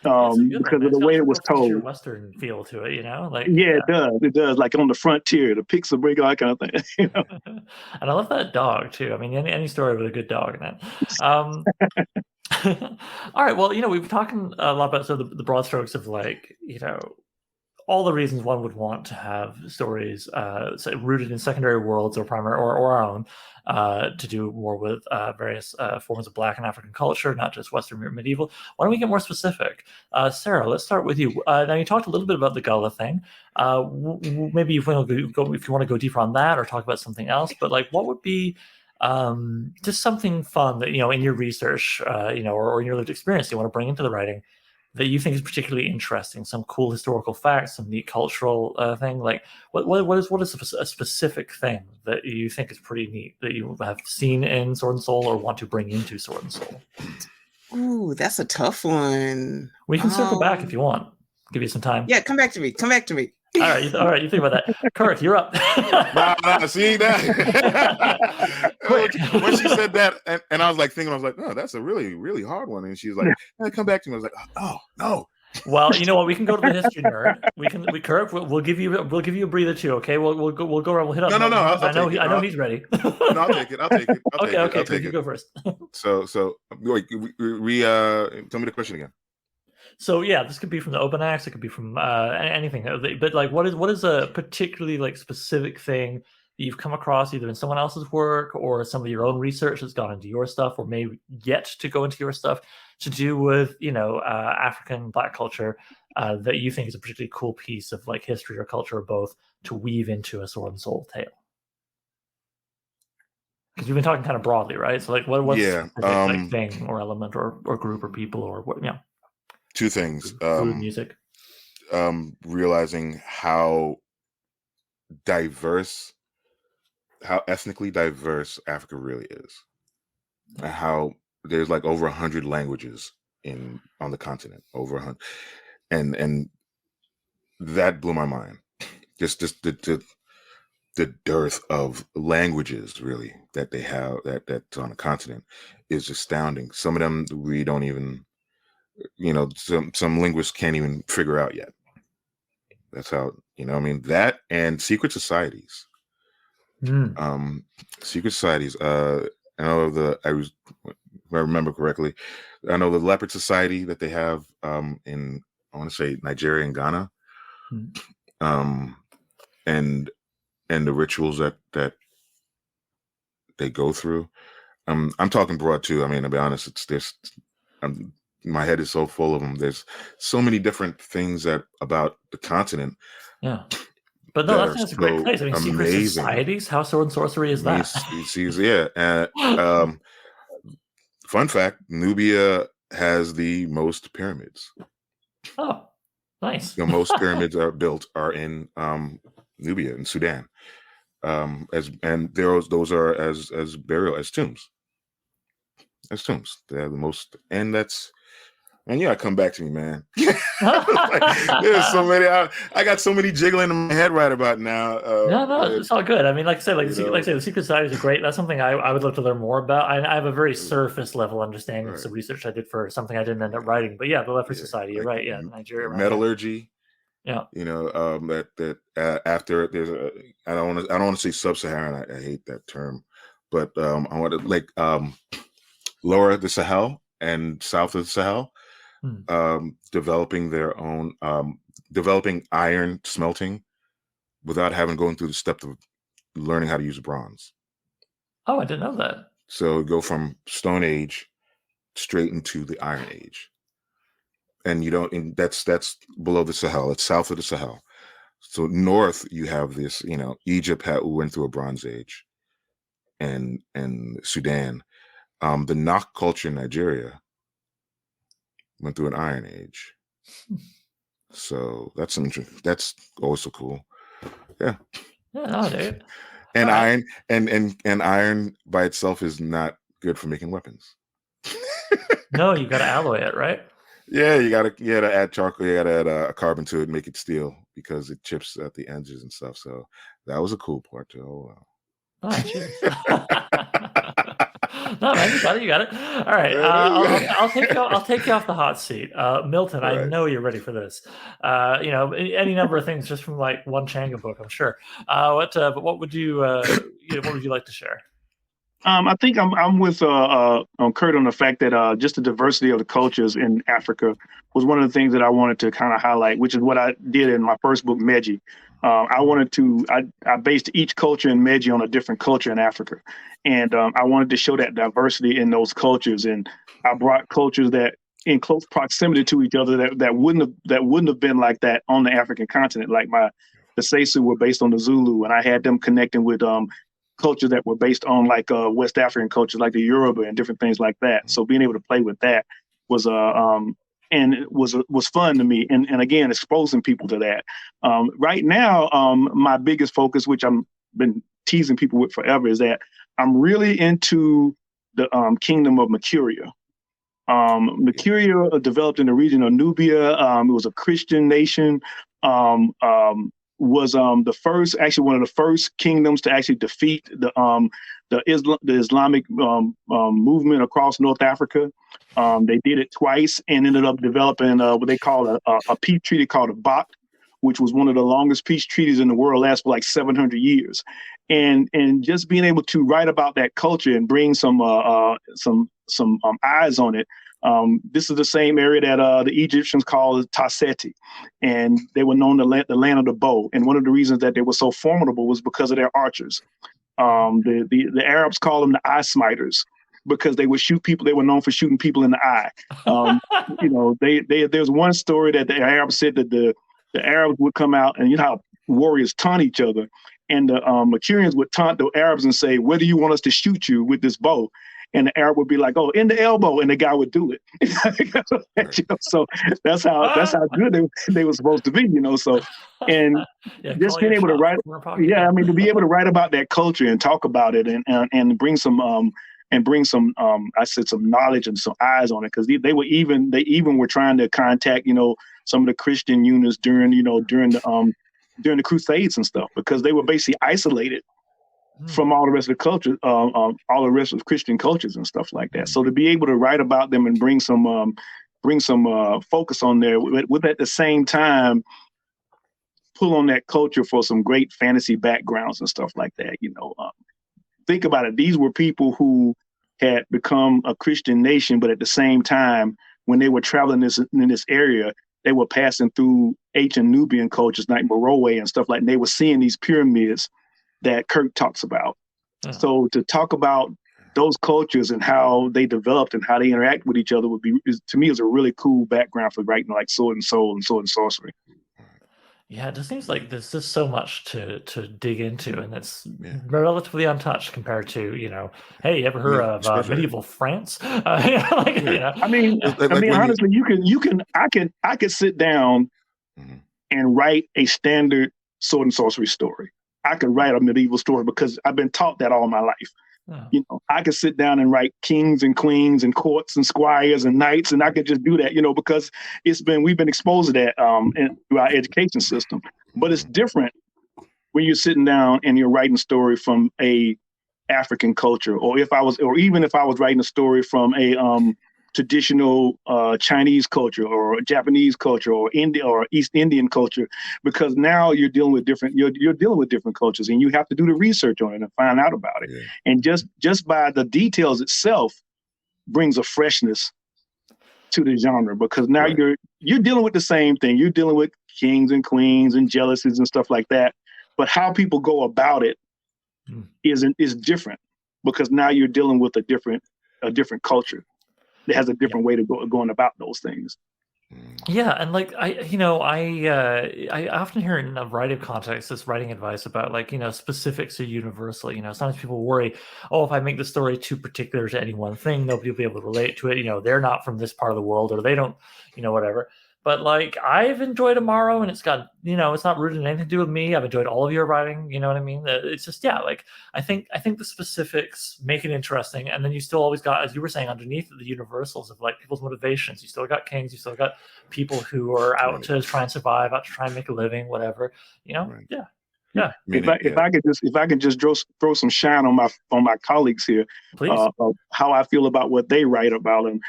Because of the way it was told. Western feel to it, It does. Like on the frontier, the pics of big, all that kind of thing. And I love that dog too. I mean, any story with a good dog in it. All right. Well, we've been talking a lot about the broad strokes of all the reasons one would want to have stories rooted in secondary worlds or primary or our own, to do more with various forms of Black and African culture, not just Western or medieval. Why don't we get more specific? Sarah, let's start with you. Now, you talked a little bit about the Gullah thing. Maybe if you want to go deeper on that or talk about something else, but what would be just something fun that, in your research, or in your lived experience you want to bring into the writing that you think is particularly interesting, some cool historical facts, some neat cultural thing? What is a specific thing that you think is pretty neat that you have seen in Sword and Soul or want to bring into Sword and Soul? Ooh, that's a tough one. We can circle back if you want. Give you some time. Yeah, come back to me. All right. You think about that. Kirk, you're up. Nah, see that? When she said that, and I was like thinking, oh, that's a really, really hard one. And she was like, hey, come back to me. I was like, oh, no. Well, you know what? We can go to the history nerd. Kirk, we'll give you a breather too. Okay, we'll go around. We'll hit up. No. I know he's ready. No, I'll take it. Okay. You go first. So wait, tell me the question again. So yeah, this could be from the open acts. It could be from anything. But what is a particularly specific thing that you've come across either in someone else's work or some of your own research that's gone into your stuff, or maybe yet to go into your stuff, to do with African Black culture that you think is a particularly cool piece of like history or culture or both to weave into a sword and soul tale? Because we've been talking kind of broadly, right? So like, what's specific, like thing or element or group or people or what? Yeah. Two things. Food, music. Realizing how ethnically diverse Africa really is, and how there's like over 100 languages on the continent, over 100, and that blew my mind. Just the dearth of languages really that they have that's on the continent is astounding. Some of them we don't even, some linguists can't even figure out yet. That's how, that and secret societies. Secret societies. I know if I remember correctly, I know the leopard society that they have in, I want to say, Nigeria and Ghana. And the rituals that they go through. I'm talking broad too. I mean, to be honest, my head is so full of them. There's so many different things about the continent. Yeah. But no, that's a great place. I mean, secret societies, how sword and sorcery is that? Yeah. Fun fact, Nubia has the most pyramids. Oh, nice. The most pyramids are in Nubia in Sudan. Those are as burial as tombs. They're the most, and you gotta come back to me, man. There's so many. I got so many jiggling in my head right about now. No, it's all good. I mean, like I said, the secret societies are great. That's something I would love to learn more about. I have a very surface level understanding of some research I did for something I didn't end up writing. But yeah, the Leopard Society. You're right. Yeah, Nigeria. Metallurgy. Yeah. After there's I don't want to say sub-Saharan. I hate that term, but I want to lower the Sahel and south of the Sahel, developing their own, developing iron smelting without having going through the step of learning how to use bronze. Oh, I didn't know that. So go from Stone Age straight into the Iron Age. And that's below the Sahel. It's south of the Sahel. So north, you have this, Egypt went through a Bronze Age, and Sudan. The Nok culture in Nigeria went through an Iron Age. So that's also cool. Yeah. Yeah, no, dude. And iron and iron by itself is not good for making weapons. No, you got to alloy it, right? Yeah, you gotta add charcoal. You gotta add a carbon to it, make it steel because it chips at the edges and stuff. So that was a cool part too. Oh wow! Oh, cheers. No, man, you got it. All right, I'll take you off the hot seat, Milton. Right. I know you're ready for this. Any number of things just from like one Changa book, I'm sure. But what would you what would you like to share? I think I'm with Kurt on the fact that just the diversity of the cultures in Africa was one of the things that I wanted to kind of highlight, which is what I did in my first book, Meji. I based each culture in Meji on a different culture in Africa. And I wanted to show that diversity in those cultures. And I brought cultures that in close proximity to each other that wouldn't have been like that on the African continent. Like the Sesu were based on the Zulu, and I had them connecting with cultures that were based on like West African cultures, like the Yoruba and different things like that. So being able to play with that was and it was fun to me. And again, exposing people to that. Right now, my biggest focus, which I've been teasing people with forever, is that I'm really into the kingdom of Makuria. Makuria developed in the region of Nubia. It was a Christian nation. Was the first, actually one of the first kingdoms to actually defeat the Islamic movement across North Africa. They did it twice and ended up developing what they call a peace treaty called a BAC, which was one of the longest peace treaties in the world, lasted for like 700 years. And just being able to write about that culture and bring some eyes on it. This is the same area that the Egyptians called Tasseti, and they were known the land of the bow. And one of the reasons that they were so formidable was because of their archers. The Arabs call them the eye smiters. because they would shoot people. They were known for shooting people in the eye. There's one story that the Arabs said that the Arabs would come out, and you know how warriors taunt each other, and the Makurians would taunt the Arabs and say, "Whether you want us to shoot you with this bow," and the Arab would be like, "Oh, in the elbow," and the guy would do it. So that's how good they were supposed to be, So and just being able to write, to be able to write about that culture and talk about it and bring some I said some knowledge and some eyes on it, because they even were trying to contact some of the Christian units during the Crusades and stuff, because they were basically isolated from all the rest of the culture, all the rest of Christian cultures and stuff like that. So to be able to write about them and bring some focus on there, with at the same time pull on that culture for some great fantasy backgrounds and stuff like that. Think about it. These were people who had become a Christian nation, but at the same time, when they were traveling in this area, they were passing through ancient Nubian cultures like Meroe and stuff like that. And they were seeing these pyramids that Kirk talks about. Yeah. So to talk about those cultures and how they developed and how they interact with each other to me, is a really cool background for writing like Sword and Soul and Sword and Sorcery. Yeah, it just seems like there's just so much to dig into, and it's relatively untouched compared to, hey, you ever heard of medieval France? Honestly, I could sit down and write a standard sword and sorcery story. I could write a medieval story because I've been taught that all my life. Oh. I could sit down and write kings and queens and courts and squires and knights, and I could just do that, because we've been exposed to that through our education system. But it's different when you're sitting down and you're writing a story from a African culture, or even if I was writing a story from a traditional Chinese culture or Japanese culture or East Indian culture, because now you're dealing with different cultures, and you have to do the research on it and find out about it. Yeah. And just by the details itself brings a freshness to the genre, because now you're dealing with the same thing. You're dealing with kings and queens and jealousies and stuff like that. But how people go about it is different, because now you're dealing with a different culture that has a different way to going about those things. Yeah, and I often hear in a variety of contexts this writing advice about specifics are universal. Sometimes people worry, if I make the story too particular to any one thing, nobody will be able to relate to it. They're not from this part of the world, or they don't, whatever. But I've enjoyed Amaro, and it's got, it's not rooted in anything to do with me. I've enjoyed all of your writing. You know what I mean? It's just, I think the specifics make it interesting. And then you still always got, as you were saying, underneath the universals of people's motivations. You still got kings. You still got people who are out to try and survive, out to try and make a living, whatever, Right. Yeah. If I could just throw some shine on my colleagues here, of how I feel about what they write about. And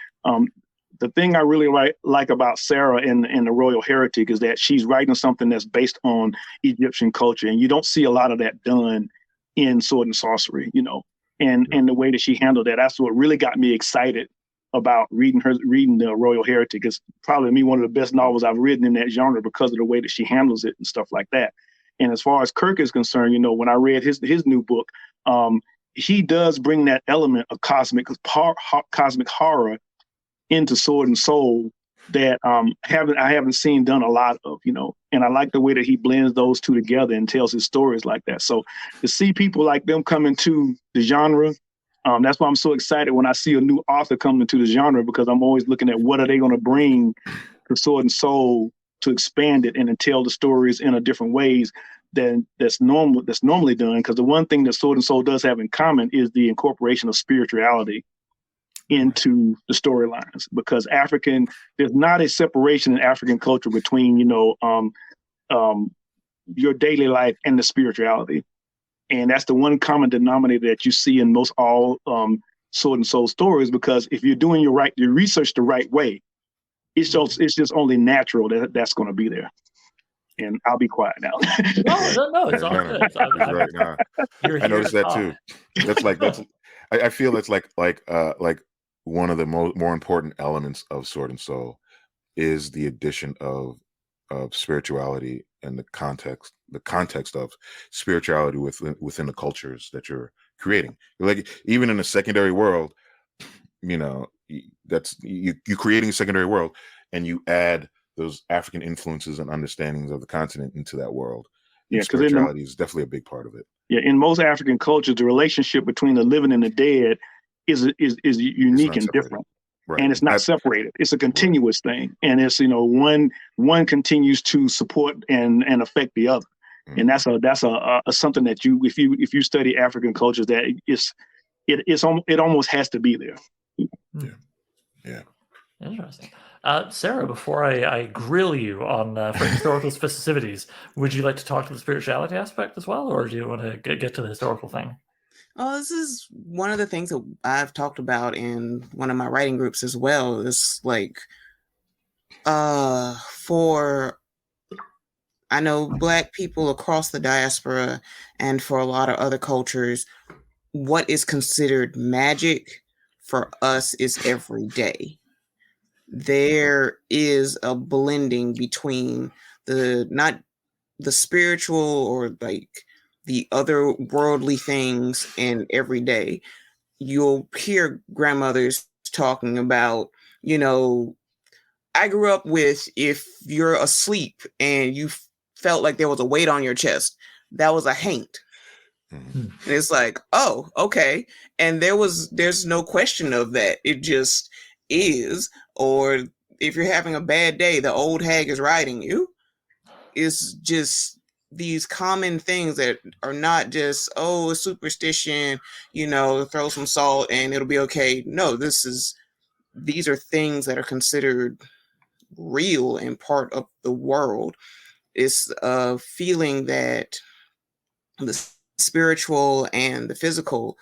the thing I really like about Sarah in the Royal Heretic is that she's writing something that's based on Egyptian culture, and you don't see a lot of that done in Sword and Sorcery, and the way that she handled that. That's what really got me excited about reading the Royal Heretic. It's probably one of the best novels I've written in that genre, because of the way that she handles it and stuff like that. And as far as Kirk is concerned, when I read his new book, he does bring that element of cosmic horror into Sword and Soul that I haven't seen done a lot of, and I like the way that he blends those two together and tells his stories like that. So to see people like them come into the genre, that's why I'm so excited when I see a new author come into the genre, because I'm always looking at what are they going to bring to Sword and Soul to expand it and to tell the stories in a different ways than that's normally done. Because the one thing that Sword and Soul does have in common is the incorporation of spirituality into the storylines, because there's not a separation in African culture between, your daily life and the spirituality. And that's the one common denominator that you see in most all Sword and Soul stories, because if you're doing your research the right way, it's just only natural that's going to be there. And I'll be quiet now. No, it's all good. Right now. I noticed that too. I feel that's like one of the more important elements of Sword and Soul is the addition of spirituality and the context of spirituality within the cultures that you're creating. Like even in a secondary world, that's you creating a secondary world, and you add those African influences and understandings of the continent into that world. Yeah, because spirituality is definitely a big part of it. Yeah, in most African cultures, the relationship between the living and the dead is unique and different. Right. And it's not separated. It's a continuous thing. And it's, one continues to support and affect the other. Mm-hmm. And that's a something that if you study African cultures, that it almost has to be there. Yeah. Interesting. Sarah, before I grill you on for historical specificities, would you like to talk to the spirituality aspect as well, or do you want to get to the historical thing? Oh, this is one of the things that I've talked about in one of my writing groups as well. Is like, I know Black people across the diaspora and for a lot of other cultures, what is considered magic for us is every day. There is a blending between not the spiritual or like the other worldly things and every day. You'll hear grandmothers talking about, I grew up with, if you're asleep and you felt like there was a weight on your chest, that was a haint. Mm-hmm. And it's like, oh, okay. And there's no question of that. It just is. Or if you're having a bad day, the old hag is riding you. It's just these common things that are not just, a superstition, throw some salt and it'll be okay. No, these are things that are considered real and part of the world. It's a feeling that the spiritual and the physical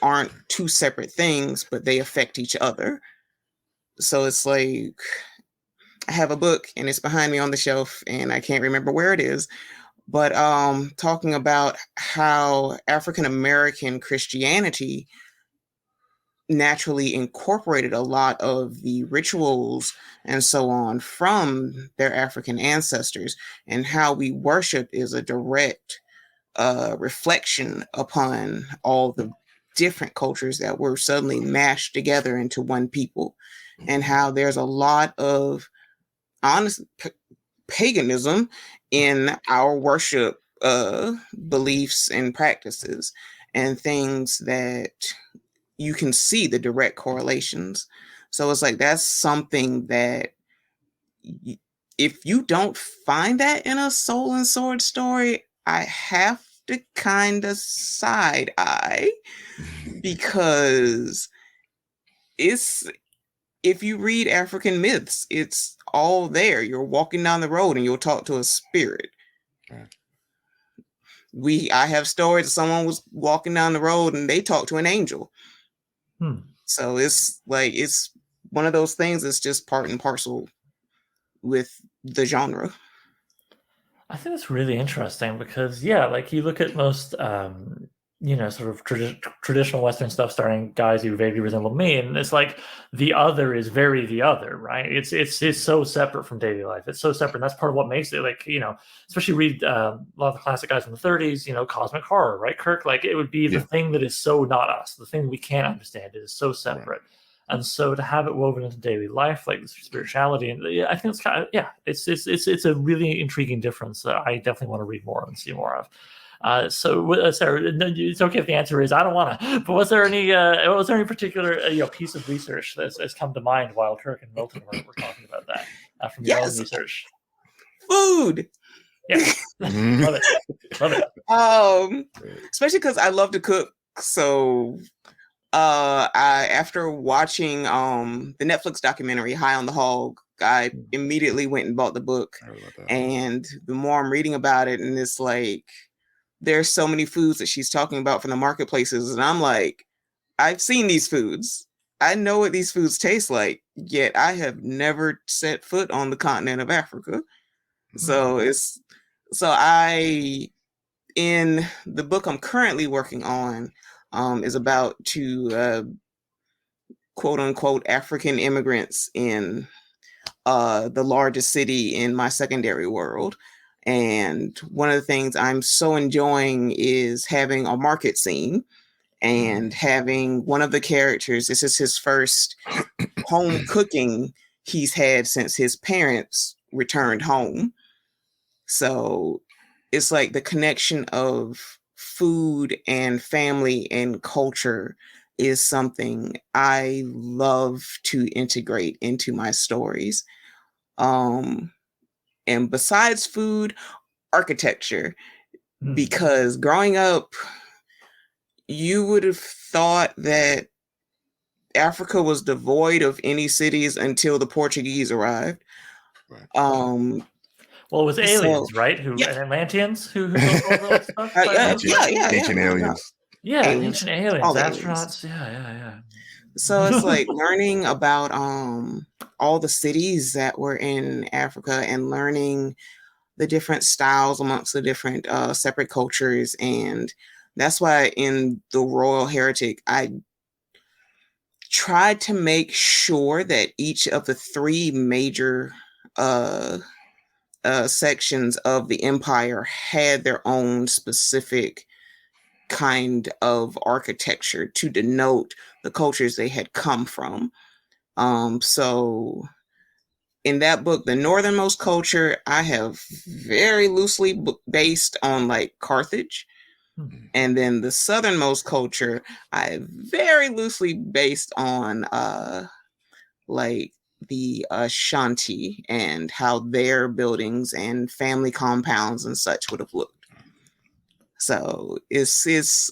aren't two separate things, but they affect each other. So it's like, I have a book and it's behind me on the shelf and I can't remember where it is, but talking about how African American Christianity naturally incorporated a lot of the rituals and so on from their African ancestors, and how we worship is a direct reflection upon all the different cultures that were suddenly mashed together into one people, and how there's a lot of honest paganism in our worship beliefs and practices, and things that you can see the direct correlations. So it's like, that's something that if you don't find that in a Soul and Sword story, I have to kind of side eye, because if you read African myths, it's all there. You're walking down the road and you'll talk to a spirit. Okay. I have stories that someone was walking down the road and they talked to an angel. So it's like, it's one of those things that's just part and parcel with the genre. I think it's really interesting because, like you look at most, sort of traditional Western stuff starring guys who vaguely resemble me, and it's like the other is very the other, right? It's so separate from daily life. It's so separate. And that's part of what makes it, like, especially read a lot of the classic guys from the 30s, cosmic horror, right? Kirk, like it would be the thing that is so not us, the thing we can't understand. It is so separate. Right. And so to have it woven into daily life, like the spirituality, and I think it's kind of, it's a really intriguing difference that I definitely want to read more of and see more of. So, Sarah, it's okay if the answer is I don't want to. But was there any particular piece of research that's come to mind while Kirk and Milton were talking about that from your own research? Food. Yeah, love it. Especially because I love to cook. So, after watching the Netflix documentary High on the Hog, I immediately went and bought the book. And the more I'm reading about it, and it's like, there's so many foods that she's talking about from the marketplaces. And I'm like, I've seen these foods. I know what these foods taste like, yet I have never set foot on the continent of Africa. So in the book I'm currently working on, is about to quote unquote African immigrants in the largest city in my secondary world. And one of the things I'm so enjoying is having a market scene and having one of the characters, this is his first home cooking he's had since his parents returned home. So it's like the connection of food and family and culture is something I love to integrate into my stories. And besides food, architecture, because growing up, you would have thought that Africa was devoid of any cities until the Portuguese arrived. Right. Well, it was aliens, right? And Atlanteans who built all that stuff. Ancient aliens. Yeah, ancient aliens, all astronauts. Aliens. Yeah. So it's like learning about all the cities that were in Africa and learning the different styles amongst the different separate cultures. And that's why in the Royal Heretic, I tried to make sure that each of the three major sections of the empire had their own specific kind of architecture to denote the cultures they had come from. So in that book, the northernmost culture, I have very loosely based on like Carthage. And then the southernmost culture, I have very loosely based on like the Ashanti and how their buildings and family compounds and such would have looked. So it's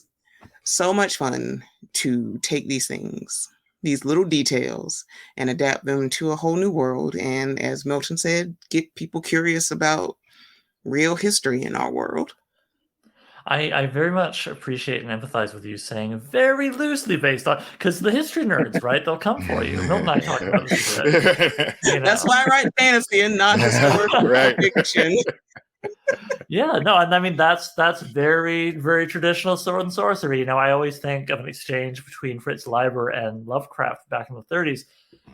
so much fun to take these things, these little details, and adapt them to a whole new world. And as Milton said, get people curious about real history in our world. I very much appreciate and empathize with you saying very loosely based on, because the history nerds, right? They'll come for you. Milton and I talk about this a bit. That's why I write fantasy and not historical fiction. Yeah, no, and I mean that's very, very traditional sword and sorcery. I always think of an exchange between Fritz Leiber and Lovecraft back in the 30s,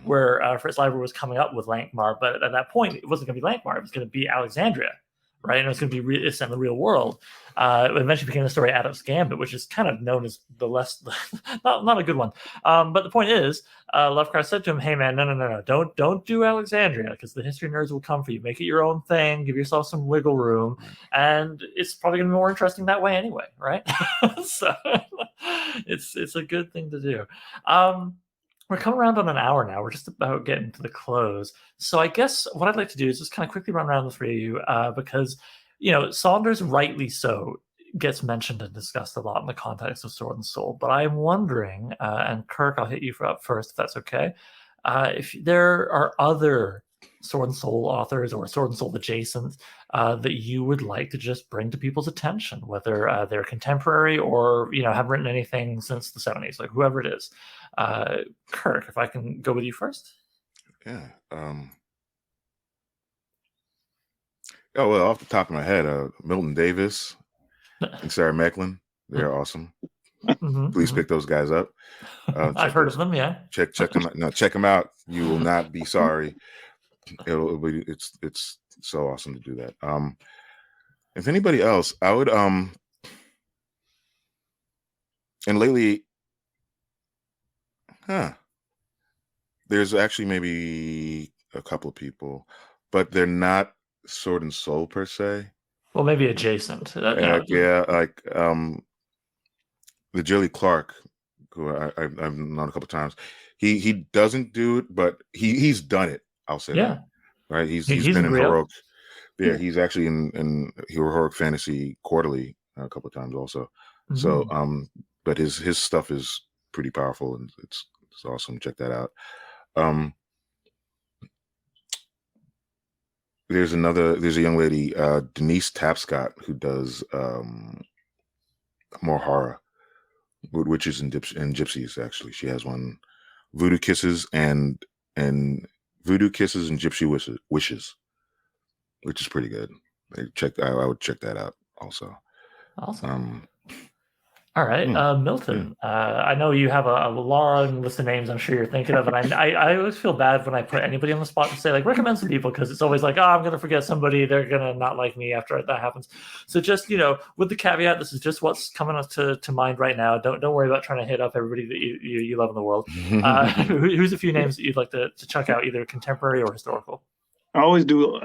where Fritz Leiber was coming up with Lankmar, but at that point it wasn't going to be Lankmar; it was going to be Alexandria, right? And it was going to be it's in the real world. It eventually became the story Adept's Gambit, which is kind of known as the less not a good one. But the point is, Lovecraft said to him, "Hey man, no, don't do Alexandria, because the history nerds will come for you. Make it your own thing. Give yourself some wiggle room, and it's probably going to be more interesting that way anyway, right?" So it's a good thing to do. We're coming around on an hour now. We're just about getting to the close. So I guess what I'd like to do is just kind of quickly run around the three of you, because Saunders, rightly so, gets mentioned and discussed a lot in the context of Sword and Soul. But I'm wondering, and Kirk, I'll hit you up first, if that's okay, if there are other Sword and Soul authors or Sword and Soul adjacent that you would like to just bring to people's attention, whether they're contemporary or haven't written anything since the 70s, like whoever it is. Kirk, if I can go with you first. Yeah. Oh, well, off the top of my head, Milton Davis and Sarah Macklin, they're awesome. Please pick those guys up. I've heard of them, yeah. Check them out. No, check them out. You will not be sorry. It's so awesome to do that. If anybody else, I would and lately, there's actually maybe a couple of people, but they're not Sword and Soul per se. Well, maybe adjacent. Yeah, like the Jelly Clark, who I've known a couple of times. He doesn't do it, but he's done it. I'll say that. Right? He's been in heroic. Yeah, he's actually in Heroic Fantasy Quarterly a couple of times also. So but his stuff is pretty powerful and it's awesome. Check that out. There's a young lady, Denise Tapscott, who does more horror, witches and gypsies. Actually, she has one, Voodoo Kisses and Gypsy Wishes, which is pretty good. I would check that out also. Awesome. All right, Milton. I know you have a long list of names I'm sure you're thinking of, and I always feel bad when I put anybody on the spot to say, like, recommend some people, because it's always like, oh, I'm going to forget somebody. They're going to not like me after that happens. So just, with the caveat, this is just what's coming up to mind right now. Don't worry about trying to hit up everybody that you love in the world. Who's a few names that you'd like to check out, either contemporary or historical? I always do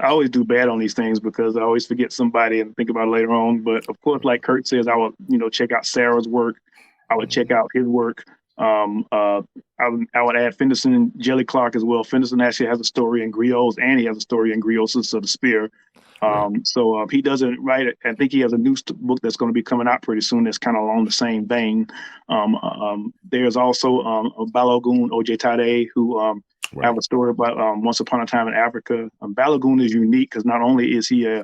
bad on these things because I always forget somebody and think about it later on. But of course, like Kirk says, I would, check out Sarah's work. I would check out his work. I would add Fenderson and Jelly Clark as well. Fenderson actually has a story in griots, and he has a story in griots of the spear. So he doesn't write it. I think he has a new book that's going to be coming out pretty soon that's kind of along the same vein. There's also Balogun Ojetade, who have a story about Once Upon a Time in Africa. Balogun is unique because not only is he a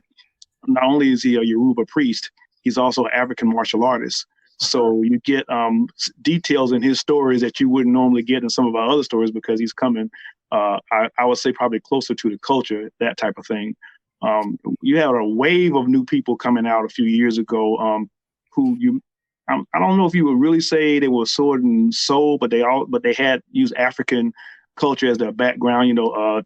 Yoruba priest, he's also an African martial artist. So you get details in his stories that you wouldn't normally get in some of our other stories because he's coming, I would say, probably closer to the culture, that type of thing. You had a wave of new people coming out a few years ago I don't know if you would really say they were sword and soul, but they had used African culture as their background.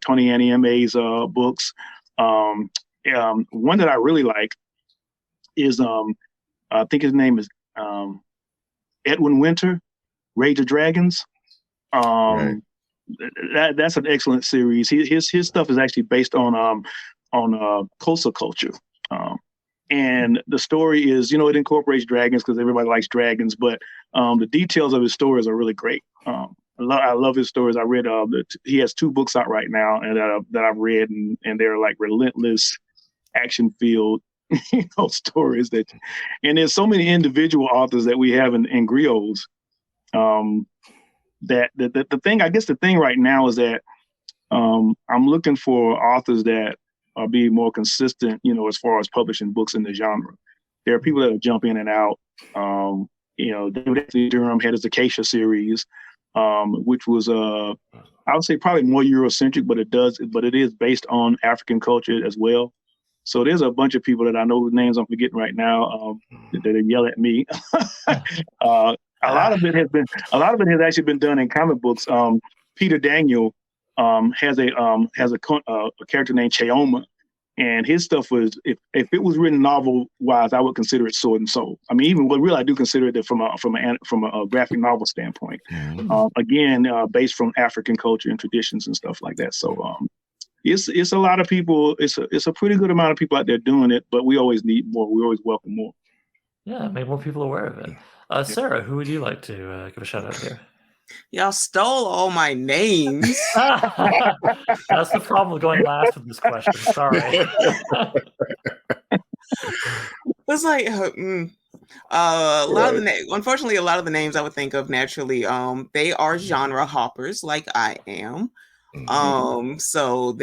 Tony Annieme's books. One that I really like is I think his name is Edwin Winter, Rage of Dragons. That's an excellent series. His stuff is actually based on Xhosa culture. And the story is, it incorporates dragons because everybody likes dragons, but the details of his stories are really great. I love his stories. I read he has 2 books out right now and that I've read, and they're like relentless, action-filled stories and there's so many individual authors that we have in griots. That the thing right now is that I'm looking for authors that are being more consistent, as far as publishing books in the genre. There are people that jump in and out. David Anthony Durham had his Acacia series, which was I would say probably more Eurocentric, but it is based on African culture as well. So there's a bunch of people that I know whose names I'm forgetting right now that yell at me. A lot of it has actually been done in comic books. Peter Daniel has a character named Cheoma, and his stuff was, if it was written novel wise, I would consider it sword and soul. I mean, I do consider it from a graphic novel standpoint. Again, based from African culture and traditions and stuff like that. So it's a lot of people. It's a pretty good amount of people out there doing it, but we always need more. We always welcome more. Yeah, make more people aware of it. Sarah, who would you like to give a shout out here? Y'all stole all my names. That's the problem with going last with this question. Sorry. It's like a lot of the unfortunately, a lot of the names I would think of naturally, they are genre hoppers like I am. So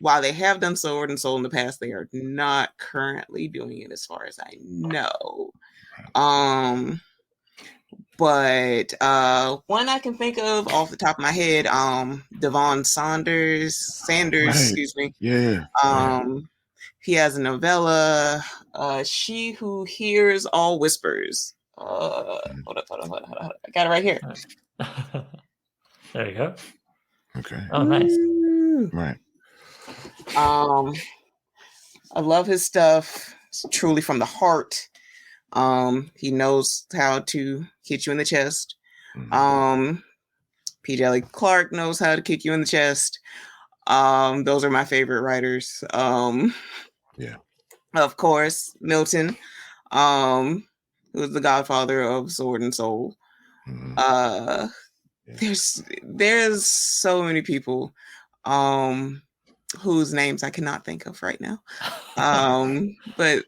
while they have done sword and soul in the past, they are not currently doing it as far as I know. But one I can think of off the top of my head, Devon Sanders, excuse me. Yeah. He has a novella, She Who Hears All Whispers. Hold up. I got it right here. There you go. Okay. Oh, nice. Right. I love his stuff. It's truly from the heart. He knows how to hit you in the chest. P. Jelly Clark knows how to kick you in the chest. Those are my favorite writers. Yeah. Of course, Milton, who is the godfather of Sword and Soul. There's so many people whose names I cannot think of right now. But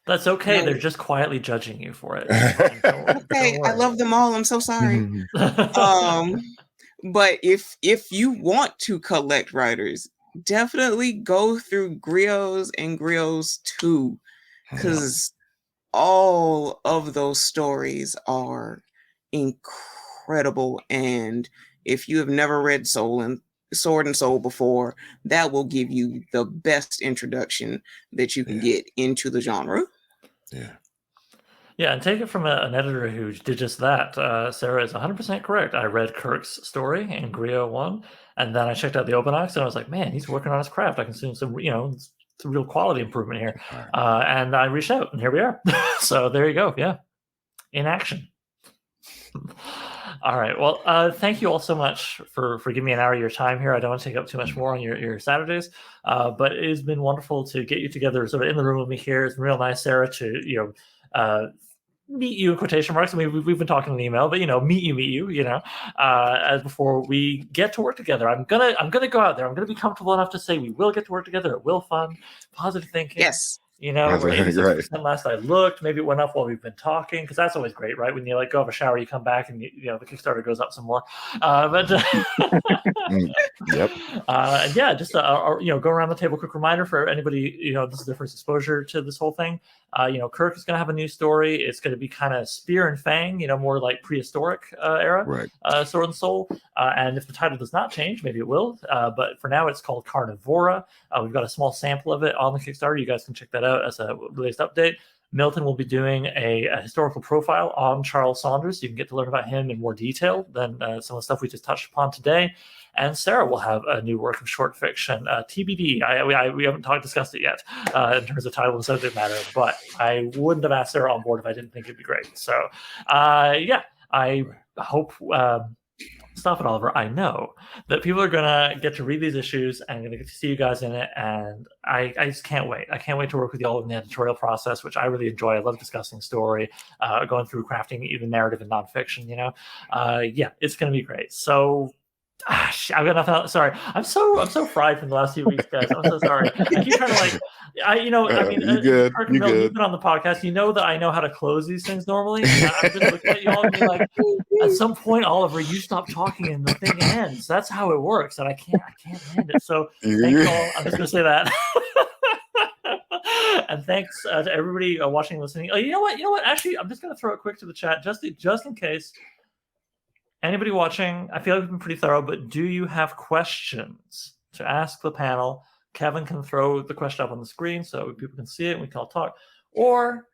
that's okay. They're just quietly judging you for it. Okay, I love them all. I'm so sorry. But if you want to collect writers, definitely go through griots and griots 2, because all of those stories are incredible. And if you have never read Sword and Soul before, that will give you the best introduction that you can get into the genre. Yeah. Yeah, and take it from an editor who did just that. Sarah is 100% correct. I read Kirk's story in Grio 1, and then I checked out the OpenOx, and I was like, man, he's working on his craft. I can see some, some real quality improvement here. And I reached out, and here we are. So there you go. Yeah, in action. All right. Well, thank you all so much for giving me an hour of your time here. I don't want to take up too much more on your Saturdays, but it has been wonderful to get you together sort of in the room with me here. It's been real nice, Sarah, to meet you in quotation marks. I mean, we've been talking in email, but meet you, as before we get to work together. I'm gonna go out there. I'm gonna be comfortable enough to say we will get to work together. It will fun, positive thinking. Yes. We're 86% last I looked. Maybe it went up while we've been talking, because that's always great, right? When you go have a shower, you come back, and the Kickstarter goes up some more. Yep. And yeah, just go around the table. Quick reminder for anybody, this is their first exposure to this whole thing. Kirk is going to have a new story. It's going to be kind of spear and fang, more like prehistoric era, right? Sword and Soul. And if the title does not change, maybe it will. But for now, it's called Carnivora. We've got a small sample of it on the Kickstarter. You guys can check that out as a latest update. Milton will be doing a historical profile on Charles Saunders. You can get to learn about him in more detail than some of the stuff we just touched upon today. And Sarah will have a new work of short fiction, TBD. We haven't discussed it yet in terms of title and subject matter, but I wouldn't have asked Sarah on board if I didn't think it'd be great. So, I hope, stop it, Oliver. I know that people are going to get to read these issues and going to get to see you guys in it. And I just can't wait. I can't wait to work with you all in the editorial process, which I really enjoy. I love discussing story, going through crafting even narrative and nonfiction, it's going to be great. So, I've got nothing else. Sorry, I'm so fried from the last few weeks, guys. I'm so sorry. I keep trying to you good. Kirk, you've been on the podcast. You know that I know how to close these things normally. I'm just looking at you all and be like, at some point, Oliver, you stop talking and the thing ends. That's how it works, and I can't end it. So thank you all. I'm just gonna say that. And thanks to everybody watching and listening. You know what? Actually, I'm just gonna throw it quick to the chat just in case. Anybody watching, I feel like we've been pretty thorough, but do you have questions to ask the panel? Kevin can throw the question up on the screen so people can see it and we can all talk. Or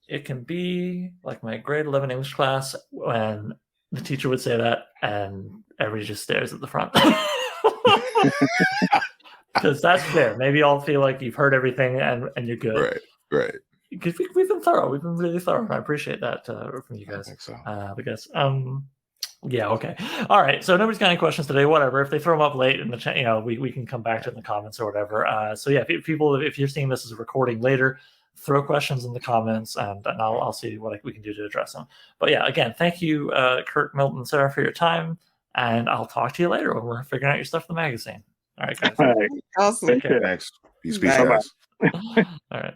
it can be like my grade 11 English class when the teacher would say that and everybody just stares at the front. Because that's fair. Maybe you all feel like you've heard everything and you're good. Right. Because we've been thorough. We've been really thorough. I appreciate that from you guys. I think so. Yeah, okay. All right. So nobody's got any questions today. Whatever. If they throw them up late in the chat, we can come back to it in the comments or whatever. So yeah, if you're seeing this as a recording later, throw questions in the comments and I'll see what we can do to address them. But yeah, again, thank you, Kirk, Milton, Sarah, for your time, and I'll talk to you later when we're figuring out your stuff in the magazine. All right, guys. All right. Awesome. Take care. Thanks. Peace, Bye. guys. All right.